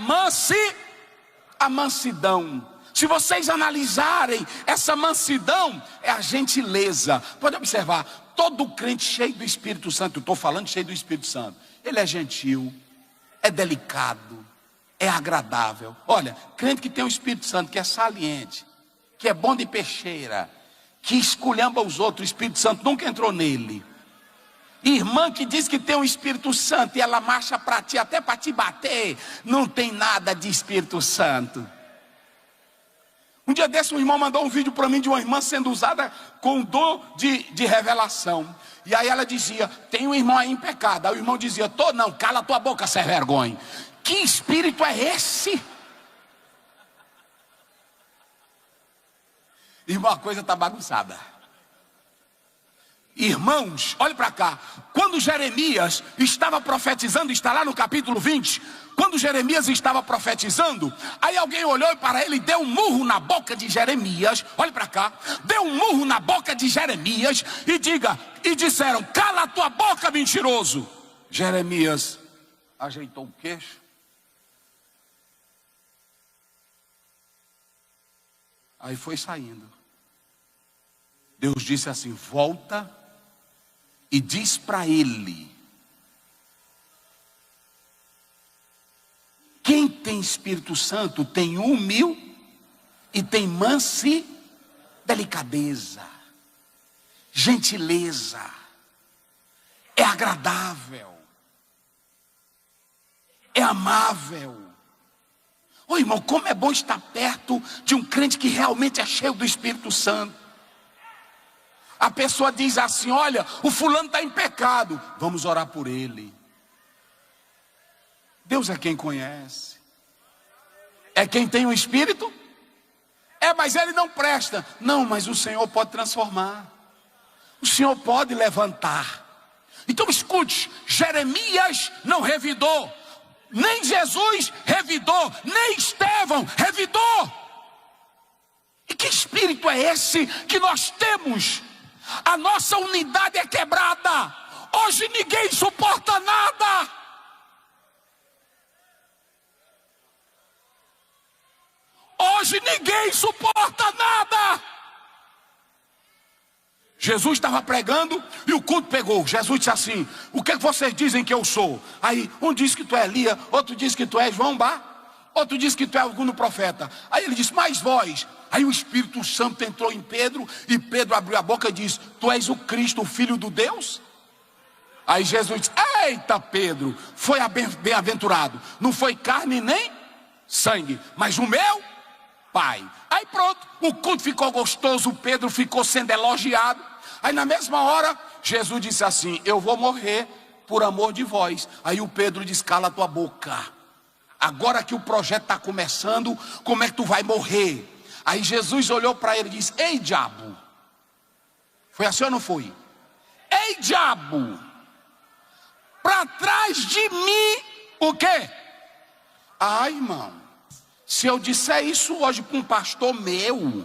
mansidão. Se vocês analisarem essa mansidão, é a gentileza. Pode observar, todo crente cheio do Espírito Santo, eu estou falando cheio do Espírito Santo, ele é gentil, é delicado, é agradável. Olha, crente que tem o Espírito Santo, que é saliente, que é bom de peixeira, que esculhamba os outros, o Espírito Santo nunca entrou nele. Irmã que diz que tem o Espírito Santo e ela marcha para ti, até para te bater, não tem nada de Espírito Santo. Um dia desse um irmão mandou um vídeo para mim de uma irmã sendo usada com o dom de revelação. E aí ela dizia: tem um irmão aí em pecado. Aí o irmão dizia: tô não, cala tua boca, sem vergonha. Que espírito é esse? Irmão, a coisa está bagunçada. Irmãos, olhe para cá. Quando Jeremias estava profetizando, está lá no capítulo 20. Quando Jeremias estava profetizando, aí alguém olhou para ele e deu um murro na boca de Jeremias. Olhe para cá. Deu um murro na boca de Jeremias e disseram: cala a tua boca, mentiroso. Jeremias ajeitou o queixo. Aí foi saindo. Deus disse assim: volta e diz para ele: quem tem Espírito Santo tem e tem delicadeza, gentileza, é agradável, é amável. Ô irmão, como é bom estar perto de um crente que realmente é cheio do Espírito Santo. A pessoa diz assim: olha, o fulano está em pecado, vamos orar por ele. Deus é quem conhece, é quem tem o Espírito. Mas ele não presta. Não, mas o Senhor pode transformar, o Senhor pode levantar. Então escute, Jeremias não revidou, nem Jesus revidou, nem Estevão revidou. E que espírito é esse que nós temos? A nossa unidade é quebrada. Hoje ninguém suporta nada. Hoje ninguém suporta nada. Jesus estava pregando e o culto pegou. Jesus disse assim: o que vocês dizem que eu sou? Aí um diz que tu é Elias, outro diz que tu é João outro diz que tu é algum profeta. Aí ele disse: mas vós? Aí o Espírito Santo entrou em Pedro e Pedro abriu a boca e disse: tu és o Cristo, o Filho do Deus? Aí Jesus disse: eita Pedro, foi bem-aventurado, não foi carne nem sangue, mas o meu Pai. Aí pronto, o culto ficou gostoso, Pedro ficou sendo elogiado. Aí na mesma hora Jesus disse assim: eu vou morrer por amor de vós. Aí o Pedro disse: cala a tua boca, agora que o projeto está começando, como é que tu vai morrer? Aí Jesus olhou para ele e disse: ei diabo, foi assim ou não foi? Ei diabo, para trás de mim o quê? Ai irmão, Se eu disser isso hoje para um pastor meu,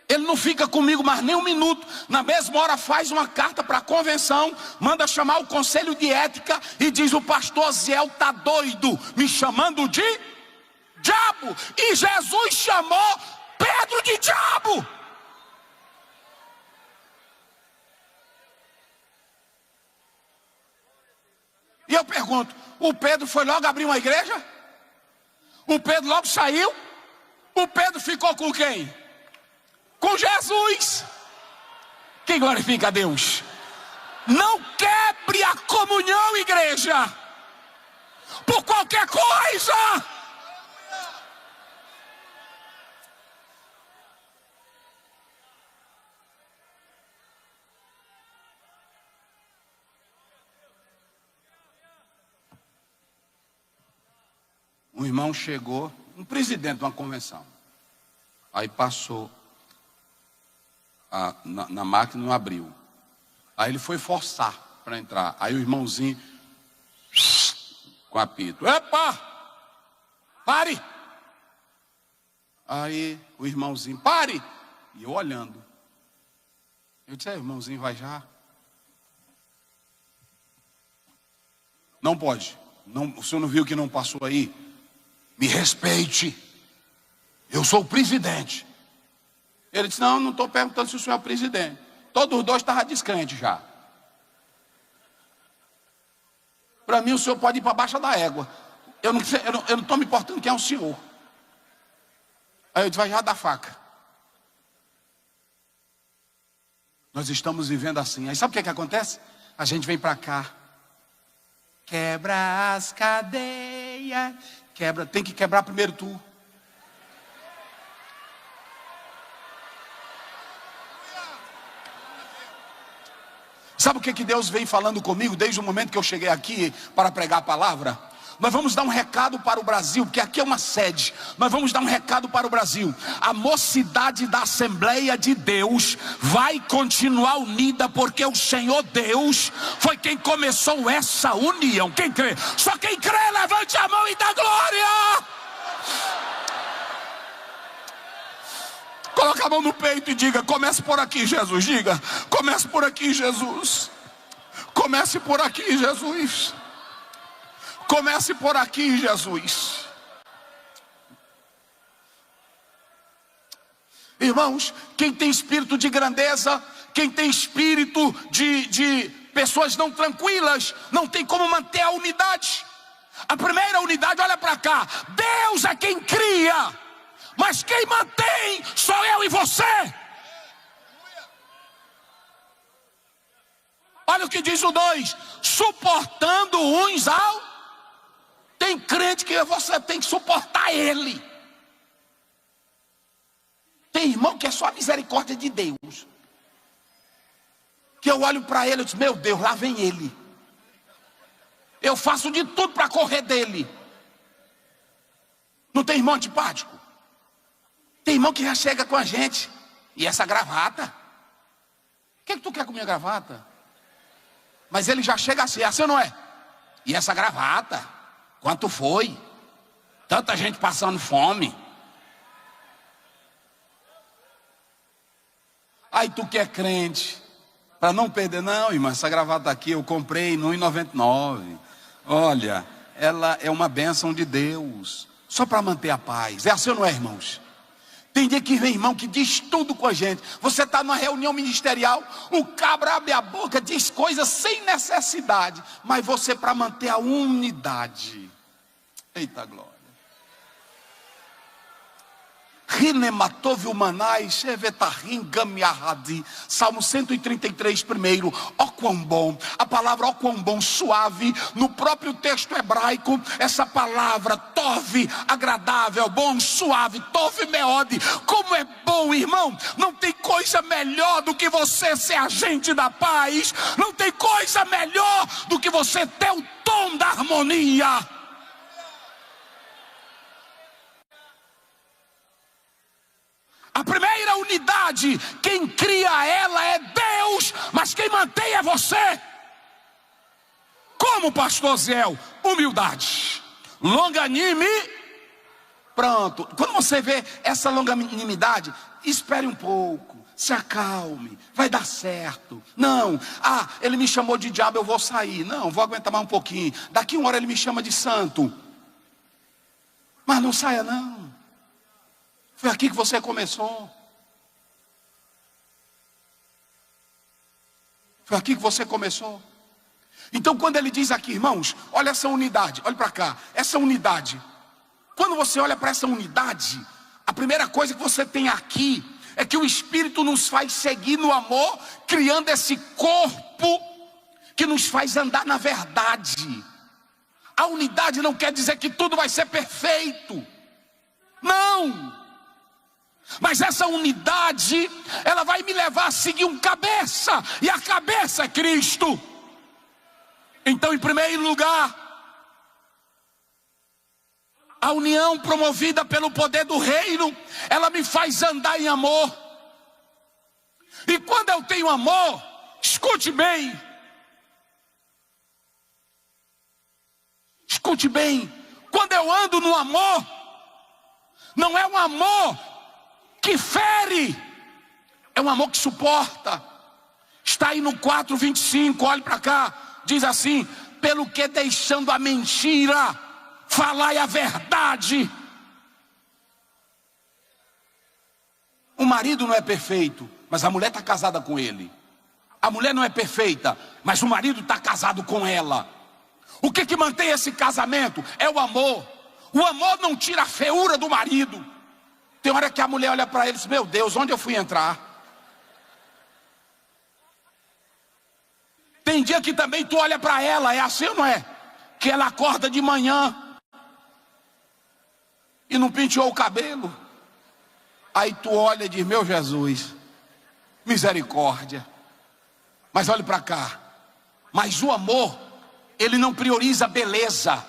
ele não fica comigo mais nem um minuto. Na mesma hora faz uma carta para a convenção, manda chamar o conselho de ética e diz: o pastor Ziel está doido, me chamando de diabo. E Jesus chamou Pedro de diabo. E eu pergunto, o Pedro foi logo abrir uma igreja? O Pedro logo saiu? O Pedro ficou com quem? Com Jesus. Quem glorifica a Deus? Não quebre a comunhão, igreja, por qualquer coisa. Um irmão chegou, um presidente de uma convenção, aí passou na máquina, não abriu. Aí ele foi forçar para entrar. Aí o irmãozinho com apito: epa, pare. Aí o irmãozinho: pare. E eu olhando. Eu disse: irmãozinho, vai já. Não pode. Não, o senhor não viu que não passou aí? Me respeite. Eu sou o presidente. Ele disse: não estou perguntando se o senhor é o presidente. Todos os dois estavam descrentes já. Para mim o senhor pode ir para baixo da égua. Eu não estou me importando quem é o senhor. Aí eu disse: vai já dar faca. Nós estamos vivendo assim. Aí sabe o que acontece? A gente vem para cá. Quebra as cadeias. Quebra, tem que quebrar primeiro tu. Sabe o que Deus vem falando comigo desde o momento que eu cheguei aqui para pregar a palavra? Nós vamos dar um recado para o Brasil, porque aqui é uma sede. Nós vamos dar um recado para o Brasil. A mocidade da Assembleia de Deus vai continuar unida, porque o Senhor Deus foi quem começou essa união. Quem crê? Só quem crê, levante a mão e dá glória. Coloca a mão no peito e diga: comece por aqui, Jesus. Diga: comece por aqui, Jesus. Comece por aqui, Jesus. Comece por aqui, Jesus. Irmãos, quem tem espírito de grandeza, quem tem espírito de pessoas não tranquilas, não tem como manter a unidade. A primeira unidade, olha para cá: Deus é quem cria, mas quem mantém sou eu e você. Olha o que diz o 2: suportando uns ao... Tem crente que você tem que suportar ele. Tem irmão que é só a misericórdia de Deus. Que eu olho para ele e digo: meu Deus, lá vem ele. Eu faço de tudo para correr dele. Não tem irmão antipático? Tem irmão que já chega com a gente: e essa gravata? O que tu quer com minha gravata? Mas ele já chega assim: assim ou não é? E essa gravata? Quanto foi? Tanta gente passando fome. Aí tu que é crente, para não perder: não, irmã, essa gravata aqui eu comprei no R$1,99. Olha, ela é uma bênção de Deus, só para manter a paz. É assim ou não é, irmãos? Tem dia que vem irmão que diz tudo com a gente. Você está numa reunião ministerial, o cabra abre a boca, diz coisas sem necessidade, mas você, para manter a unidade. Eita glória. Salmo 133, primeiro. Ó quão bom, a palavra ó quão bom, suave. No próprio texto hebraico, essa palavra tov, agradável, bom, suave, tov meode. Como é bom, irmão. Não tem coisa melhor do que você ser agente da paz. Não tem coisa melhor do que você ter o tom da harmonia. A primeira unidade, quem cria ela é Deus, mas quem mantém é você. Como, pastor Zéu? Humildade. Longanime. Pronto. Quando você vê essa longanimidade, espere um pouco, se acalme, vai dar certo. Não, ele me chamou de diabo, eu vou sair. Não, vou aguentar mais um pouquinho. Daqui uma hora ele me chama de santo. Mas não saia não. Foi aqui que você começou. Foi aqui que você começou. Então quando ele diz aqui, irmãos, olha essa unidade, olha para cá, essa unidade. Quando você olha para essa unidade, a primeira coisa que você tem aqui é que o Espírito nos faz seguir no amor, criando esse corpo que nos faz andar na verdade. A unidade não quer dizer que tudo vai ser perfeito. Não. Mas essa unidade, ela vai me levar a seguir um cabeça, e a cabeça é Cristo. Então, em primeiro lugar, a união promovida pelo poder do reino, ela me faz andar em amor. E quando eu tenho amor, escute bem. Escute bem. Quando eu ando no amor, não é um amor que fere, é um amor que suporta. Está aí no 4:25, olhe para cá. Diz assim: pelo que deixando a mentira, falai a verdade. O marido não é perfeito, mas a mulher está casada com ele. A mulher não é perfeita, mas o marido está casado com ela. O que mantém esse casamento? É o amor. O amor não tira a feiura do marido. Tem hora que a mulher olha para ele e diz: meu Deus, onde eu fui entrar? Tem dia que também tu olha para ela, é assim ou não é? Que ela acorda de manhã e não penteou o cabelo. Aí tu olha e diz: meu Jesus, misericórdia. Mas olhe para cá. Mas o amor, ele não prioriza beleza,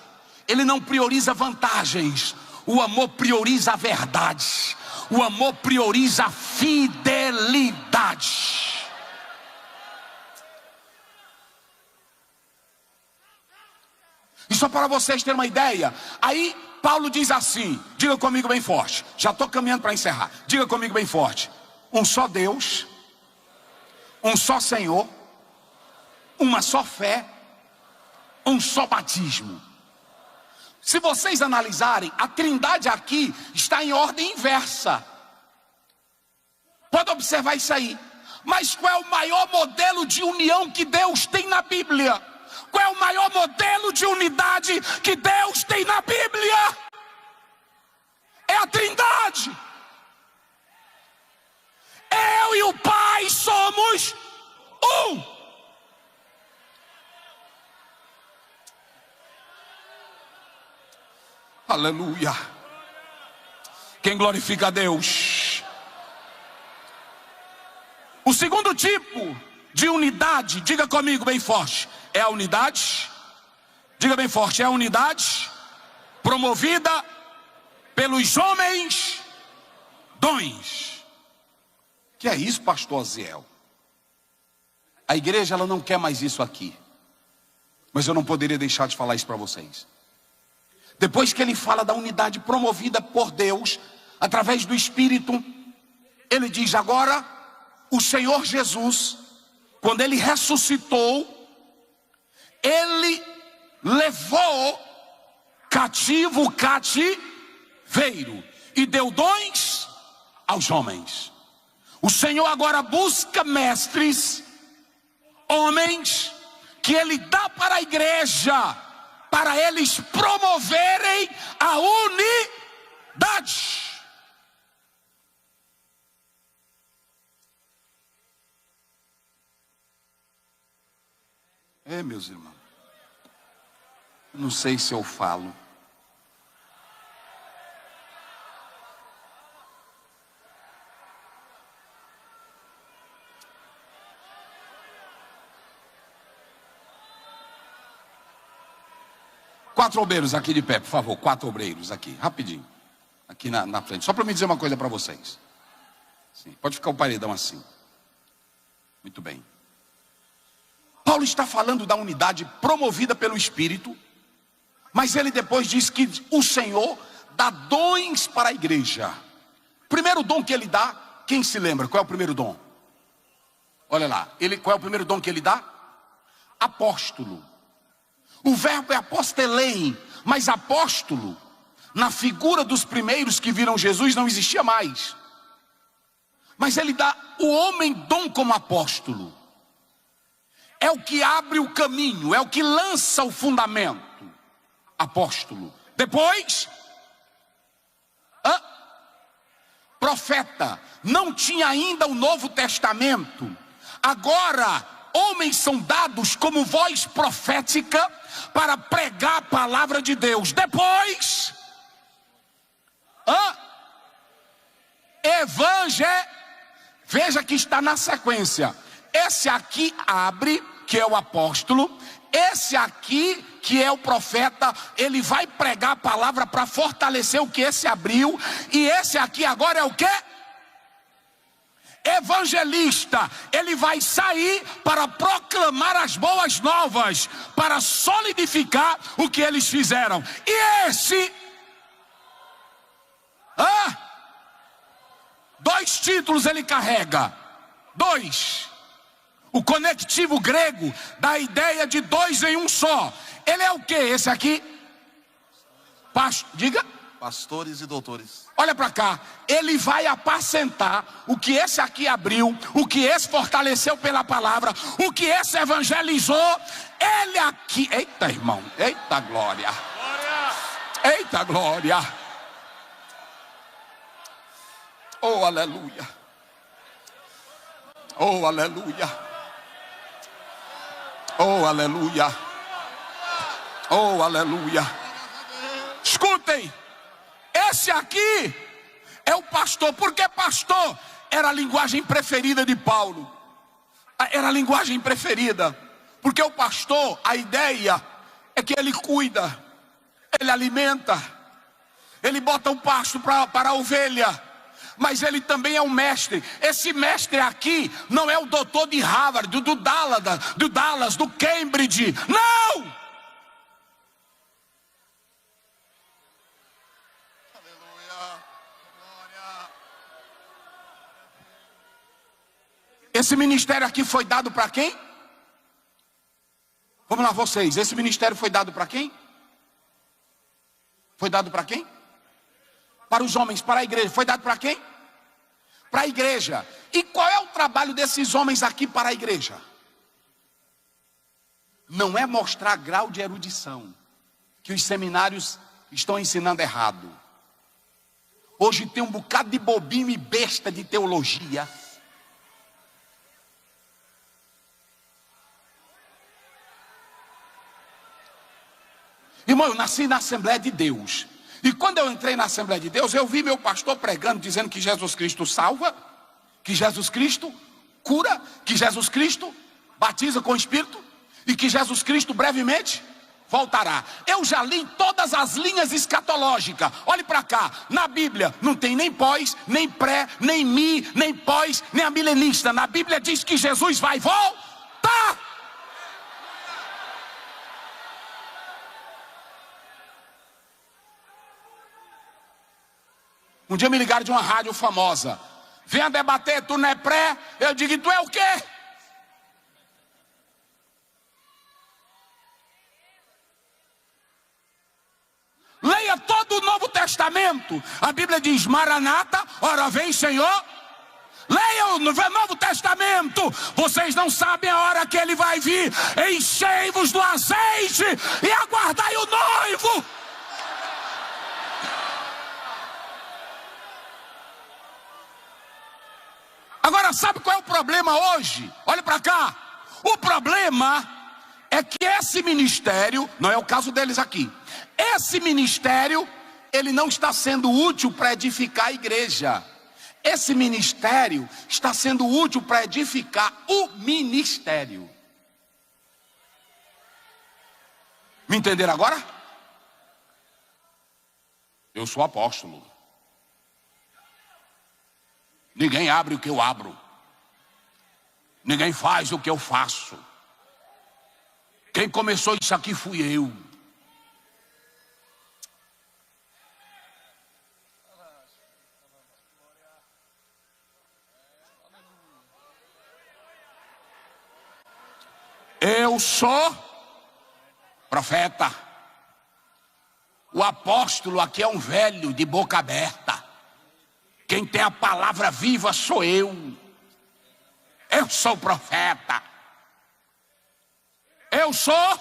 ele não prioriza vantagens. O amor prioriza a verdade. O amor prioriza a fidelidade. E só para vocês terem uma ideia, aí Paulo diz assim, diga comigo bem forte, já estou caminhando para encerrar, diga comigo bem forte: um só Deus, um só Senhor, uma só fé, um só batismo. Se vocês analisarem, a trindade aqui está em ordem inversa. Pode observar isso aí. Mas qual é o maior modelo de união que Deus tem na Bíblia? Qual é o maior modelo de unidade que Deus tem na Bíblia? É a trindade. Eu e o Pai somos um. Aleluia. Quem glorifica a Deus? O segundo tipo de unidade, diga comigo bem forte, é a unidade, diga bem forte, é a unidade promovida pelos homens dons. Que é isso, pastor Ziel? A igreja, ela não quer mais isso aqui. Mas eu não poderia deixar de falar isso para vocês. Depois que ele fala da unidade promovida por Deus, através do Espírito, ele diz agora, o Senhor Jesus, quando ele ressuscitou, ele levou cativo o cativeiro e deu dons aos homens. O Senhor agora busca mestres, homens, que ele dá para a igreja, para eles promoverem a unidade. Meus irmãos, não sei se eu falo. Quatro obreiros aqui de pé, por favor. 4 obreiros aqui, rapidinho. Aqui na frente. Só para me dizer uma coisa para vocês. Sim, pode ficar o paredão assim. Muito bem. Paulo está falando da unidade promovida pelo Espírito, mas ele depois diz que o Senhor dá dons para a igreja. Primeiro dom que ele dá, quem se lembra? Qual é o primeiro dom? Olha lá, qual é o primeiro dom que ele dá? Apóstolo. O verbo é apostelein, mas apóstolo, na figura dos primeiros que viram Jesus, não existia mais. Mas ele dá o homem dom como apóstolo. É o que abre o caminho, é o que lança o fundamento. Apóstolo. Depois, profeta. Não tinha ainda o Novo Testamento. Agora, homens são dados como voz profética para pregar a palavra de Deus. Depois, veja que está na sequência. Esse aqui abre, que é o apóstolo. Esse aqui, que é o profeta, ele vai pregar a palavra para fortalecer o que esse abriu. E esse aqui agora é o quê? Evangelista. Ele vai sair para proclamar as boas novas, para solidificar o que eles fizeram. E esse, dois títulos ele carrega. Dois. O conectivo grego dá a ideia de dois em um só. Ele é o que esse aqui? Diga. Pastores e doutores. Olha para cá. Ele vai apacentar o que esse aqui abriu, o que esse fortaleceu pela palavra, o que esse evangelizou. Ele aqui. Eita, irmão. Eita, glória. Eita, glória. Oh, aleluia. Oh, aleluia. Oh, aleluia. Oh, aleluia. Escutem. Esse aqui é o pastor. Por que pastor? Era a linguagem preferida de Paulo. Era a linguagem preferida. Porque o pastor, a ideia é que ele cuida, ele alimenta, ele bota o pasto para a ovelha. Mas ele também é um mestre. Esse mestre aqui não é o doutor de Harvard, do Dallas, do Cambridge. Não! Aleluia. Glória. Esse ministério aqui foi dado para quem? Vamos lá, vocês. Esse ministério foi dado para quem? Foi dado para quem? Para os homens, para a igreja. Foi dado para quem? Para a igreja. E qual é o trabalho desses homens aqui para a igreja? Não é mostrar grau de erudição, que os seminários estão ensinando errado. Hoje tem um bocado de bobinho e besta de teologia. Irmão, eu nasci na Assembleia de Deus. E quando eu entrei na Assembleia de Deus, eu vi meu pastor pregando, dizendo que Jesus Cristo salva, que Jesus Cristo cura, que Jesus Cristo batiza com o Espírito e que Jesus Cristo brevemente voltará. Eu já li todas as linhas escatológicas. Olhe para cá, na Bíblia não tem nem pós, nem pré, nem mi, nem pós, nem a milenista. Na Bíblia diz que Jesus vai voltar. Um dia me ligaram de uma rádio famosa. Venha debater, tu não é pré? Eu digo, tu é o quê? Leia todo o Novo Testamento. A Bíblia diz, Maranata, ora vem Senhor. Leia o Novo Testamento. Vocês não sabem a hora que ele vai vir. Enchei-vos do azeite e aguardai o noivo. Agora, sabe qual é o problema hoje? Olha para cá. O problema é que esse ministério, não é o caso deles aqui, esse ministério, ele não está sendo útil para edificar a igreja. Esse ministério está sendo útil para edificar o ministério. Me entenderam agora? Eu sou apóstolo. Ninguém abre o que eu abro. Ninguém faz o que eu faço. Quem começou isso aqui fui eu. Eu sou profeta. O apóstolo aqui é um velho de boca aberta. Quem tem a palavra viva sou eu. Eu sou profeta. Eu sou.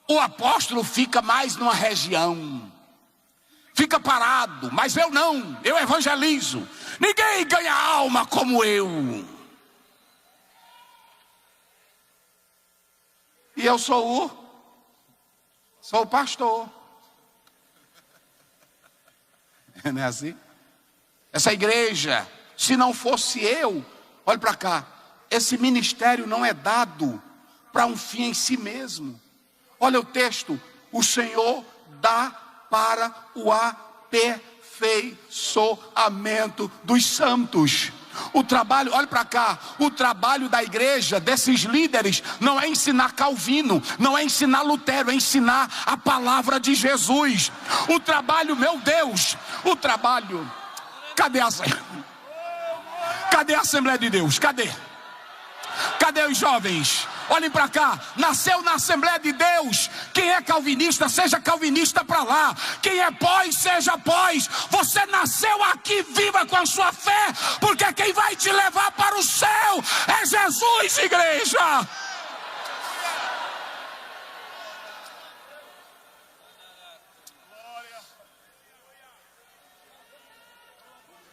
O apóstolo fica mais numa região. Fica parado, mas eu não. Eu evangelizo. Ninguém ganha alma como eu. E eu sou o pastor. Não é assim? Essa igreja, se não fosse eu, olha para cá, esse ministério não é dado para um fim em si mesmo. Olha o texto, o Senhor dá para o aperfeiçoamento dos santos. O trabalho, olha para cá, o trabalho da igreja, desses líderes, não é ensinar Calvino, não é ensinar Lutero, é ensinar a palavra de Jesus. O trabalho, meu Deus, o trabalho, cadê a Assembleia de Deus? Cadê os jovens? Olhem para cá, nasceu na Assembleia de Deus. Quem é calvinista, seja calvinista para lá. Quem é pós, seja pós. Você nasceu aqui, viva com a sua fé, porque quem vai te levar para o céu é Jesus, igreja.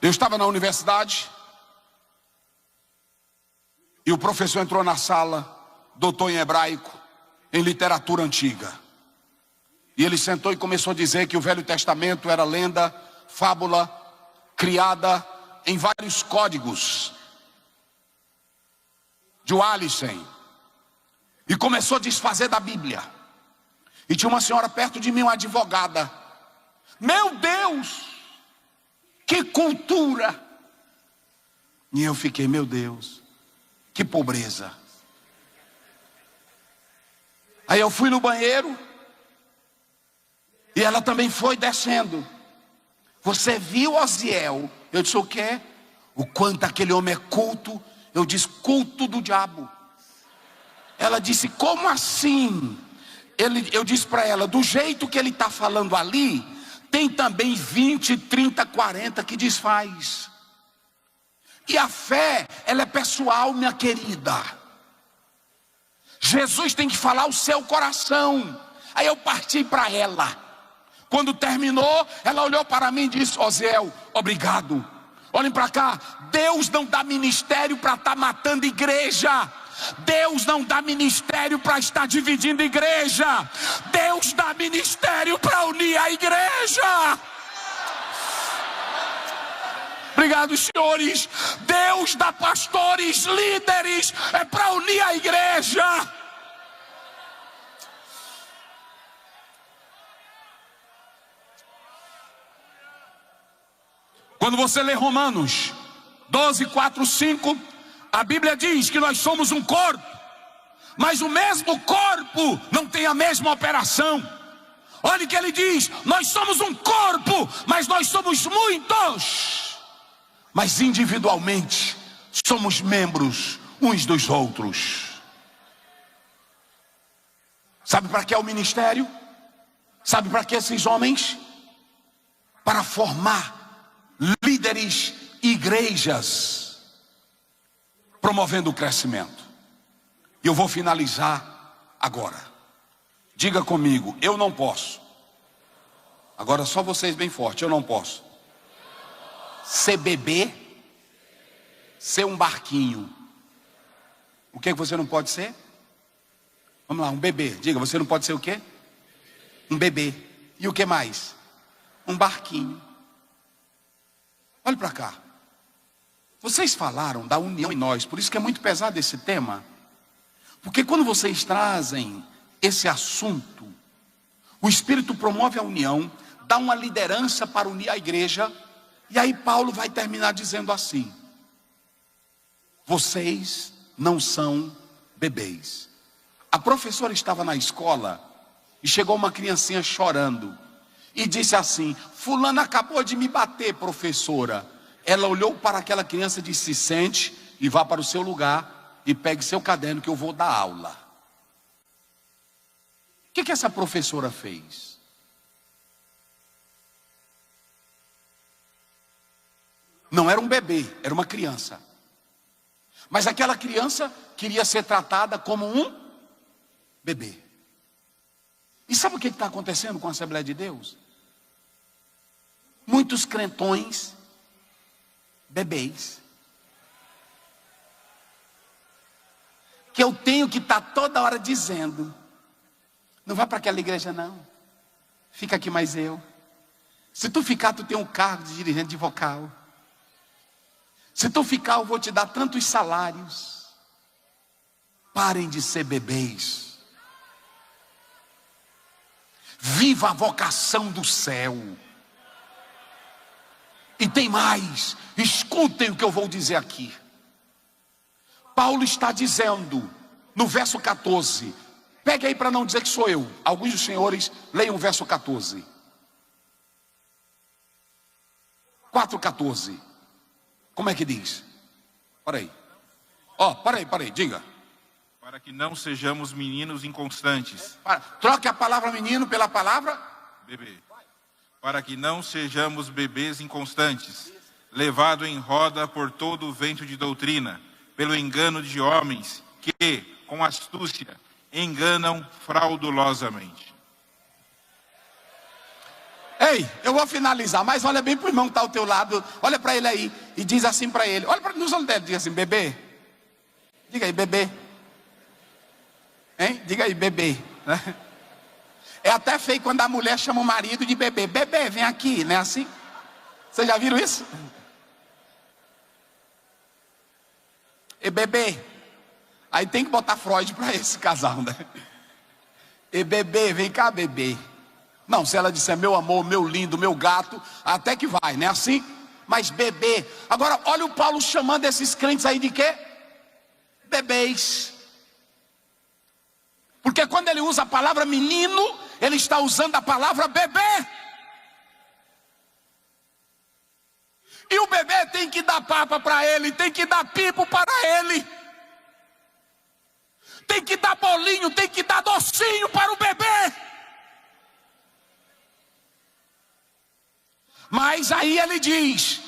Eu estava na universidade e o professor entrou na sala, doutor em hebraico, em literatura antiga. E ele sentou e começou a dizer que o Velho Testamento era lenda, fábula, criada em vários códigos de Wallenstein. E começou a desfazer da Bíblia. E tinha uma senhora perto de mim, uma advogada. Meu Deus, que cultura! E eu fiquei, meu Deus, que pobreza. Aí eu fui no banheiro e ela também foi descendo. Você viu, Osiel? Eu disse, o quê? O quanto aquele homem é culto. Eu disse, culto do diabo. Ela disse, como assim? Eu disse para ela, do jeito que ele está falando ali, tem também 20, 30, 40 que desfaz. E a fé, ela é pessoal, minha querida. Jesus tem que falar o seu coração. Aí eu parti para ela. Quando terminou, ela olhou para mim e disse, Osiel, obrigado. Olhem para cá, Deus não dá ministério para estar matando igreja. Deus não dá ministério para estar dividindo igreja. Deus dá ministério para unir a igreja. Obrigado, senhores. Deus dá pastores, líderes, é para unir a igreja. Quando você lê Romanos 12, 4, 5, a Bíblia diz que nós somos um corpo, mas o mesmo corpo não tem a mesma operação. Olha o que ele diz, nós somos um corpo, mas nós somos muitos. Mas individualmente somos membros uns dos outros. Sabe para que é o ministério? Sabe para que esses homens? Para formar líderes e igrejas, promovendo o crescimento. E eu vou finalizar agora. Diga comigo, eu não posso. Agora só vocês bem forte, eu não posso ser bebê, ser um barquinho. O que você não pode ser? Vamos lá, um bebê. Diga, você não pode ser o quê? Um bebê. E o que mais? Um barquinho. Olha para cá. Vocês falaram da união em nós, por isso que é muito pesado esse tema. Porque quando vocês trazem esse assunto, o Espírito promove a união, dá uma liderança para unir a igreja. E aí Paulo vai terminar dizendo assim: vocês não são bebês. A professora estava na escola e chegou uma criancinha chorando e disse assim: fulano acabou de me bater, professora. Ela olhou para aquela criança e disse: sente e vá para o seu lugar e pegue seu caderno que eu vou dar aula. O que essa professora fez? Não era um bebê, era uma criança. Mas aquela criança queria ser tratada como um bebê. E sabe o que está acontecendo com a Assembleia de Deus? Muitos crentões, bebês, que eu tenho que estar toda hora dizendo: não vai para aquela igreja não, fica aqui mais eu. Se tu ficar, tu tem um cargo de dirigente de vocal. Se tu ficar, eu vou te dar tantos salários. Parem de ser bebês. Viva a vocação do céu. E tem mais, escutem o que eu vou dizer aqui. Paulo está dizendo no verso 14, pegue aí para não dizer que sou eu. Alguns dos senhores leiam o verso 14. 4:14. Como é que diz? Para aí. Para aí, diga. Para que não sejamos meninos inconstantes. Troque a palavra menino pela palavra bebê. Para que não sejamos bebês inconstantes, levado em roda por todo o vento de doutrina, pelo engano de homens que, com astúcia, enganam fraudulosamente. Ei, eu vou finalizar, mas olha bem para o irmão que está ao teu lado, olha para ele aí e diz assim para ele, olha nos olhos dele, diz assim: bebê. Diga aí, bebê. Hein? Diga aí, bebê. É até feio quando a mulher chama o marido de bebê. Bebê, vem aqui, não é assim? Vocês já viram isso? E bebê. Aí tem que botar Freud para esse casal, né? E bebê, vem cá, bebê. Não, se ela disser meu amor, meu lindo, meu gato, até que vai, não é assim? Mas bebê. Agora, olha o Paulo chamando esses crentes aí de quê? Bebês. Porque quando ele usa a palavra menino, ele está usando a palavra bebê. E o bebê tem que dar papa para ele, tem que dar pipo para ele, tem que dar bolinho, tem que dar docinho para o bebê. Mas aí ele diz: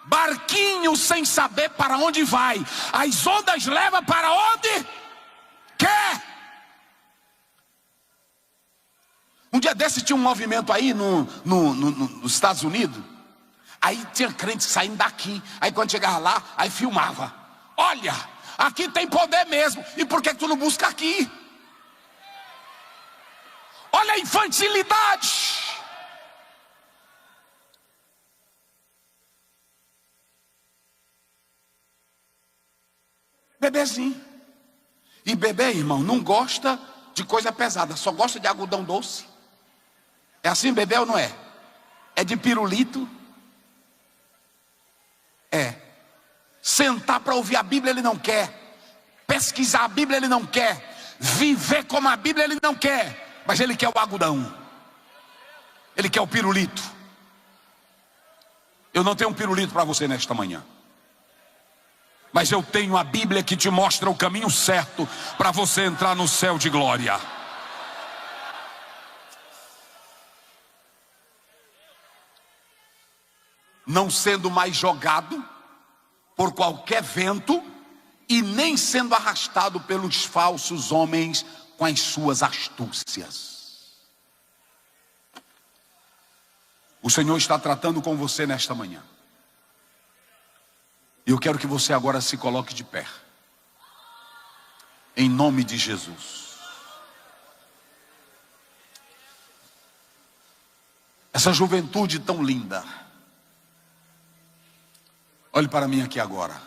barquinho sem saber para onde vai, as ondas levam para onde quer. Um dia desse tinha um movimento aí nos Estados Unidos. Aí tinha crentes saindo daqui. Aí quando chegava lá, aí filmava. Olha, aqui tem poder mesmo. E por que tu não busca aqui? Olha a infantilidade. Bebezinho. E bebê, irmão, não gosta de coisa pesada, só gosta de algodão doce. É assim, bebê, ou não é? É de pirulito. É. Sentar para ouvir a Bíblia ele não quer. Pesquisar a Bíblia ele não quer. Viver como a Bíblia ele não quer. Mas ele quer o algodão. Ele quer o pirulito. Eu não tenho um pirulito para você nesta manhã. Mas eu tenho a Bíblia que te mostra o caminho certo para você entrar no céu de glória. Não sendo mais jogado por qualquer vento e nem sendo arrastado pelos falsos homens com as suas astúcias. O Senhor está tratando com você nesta manhã. E eu quero que você agora se coloque de pé. Em nome de Jesus. Essa juventude tão linda. Olhe para mim aqui agora.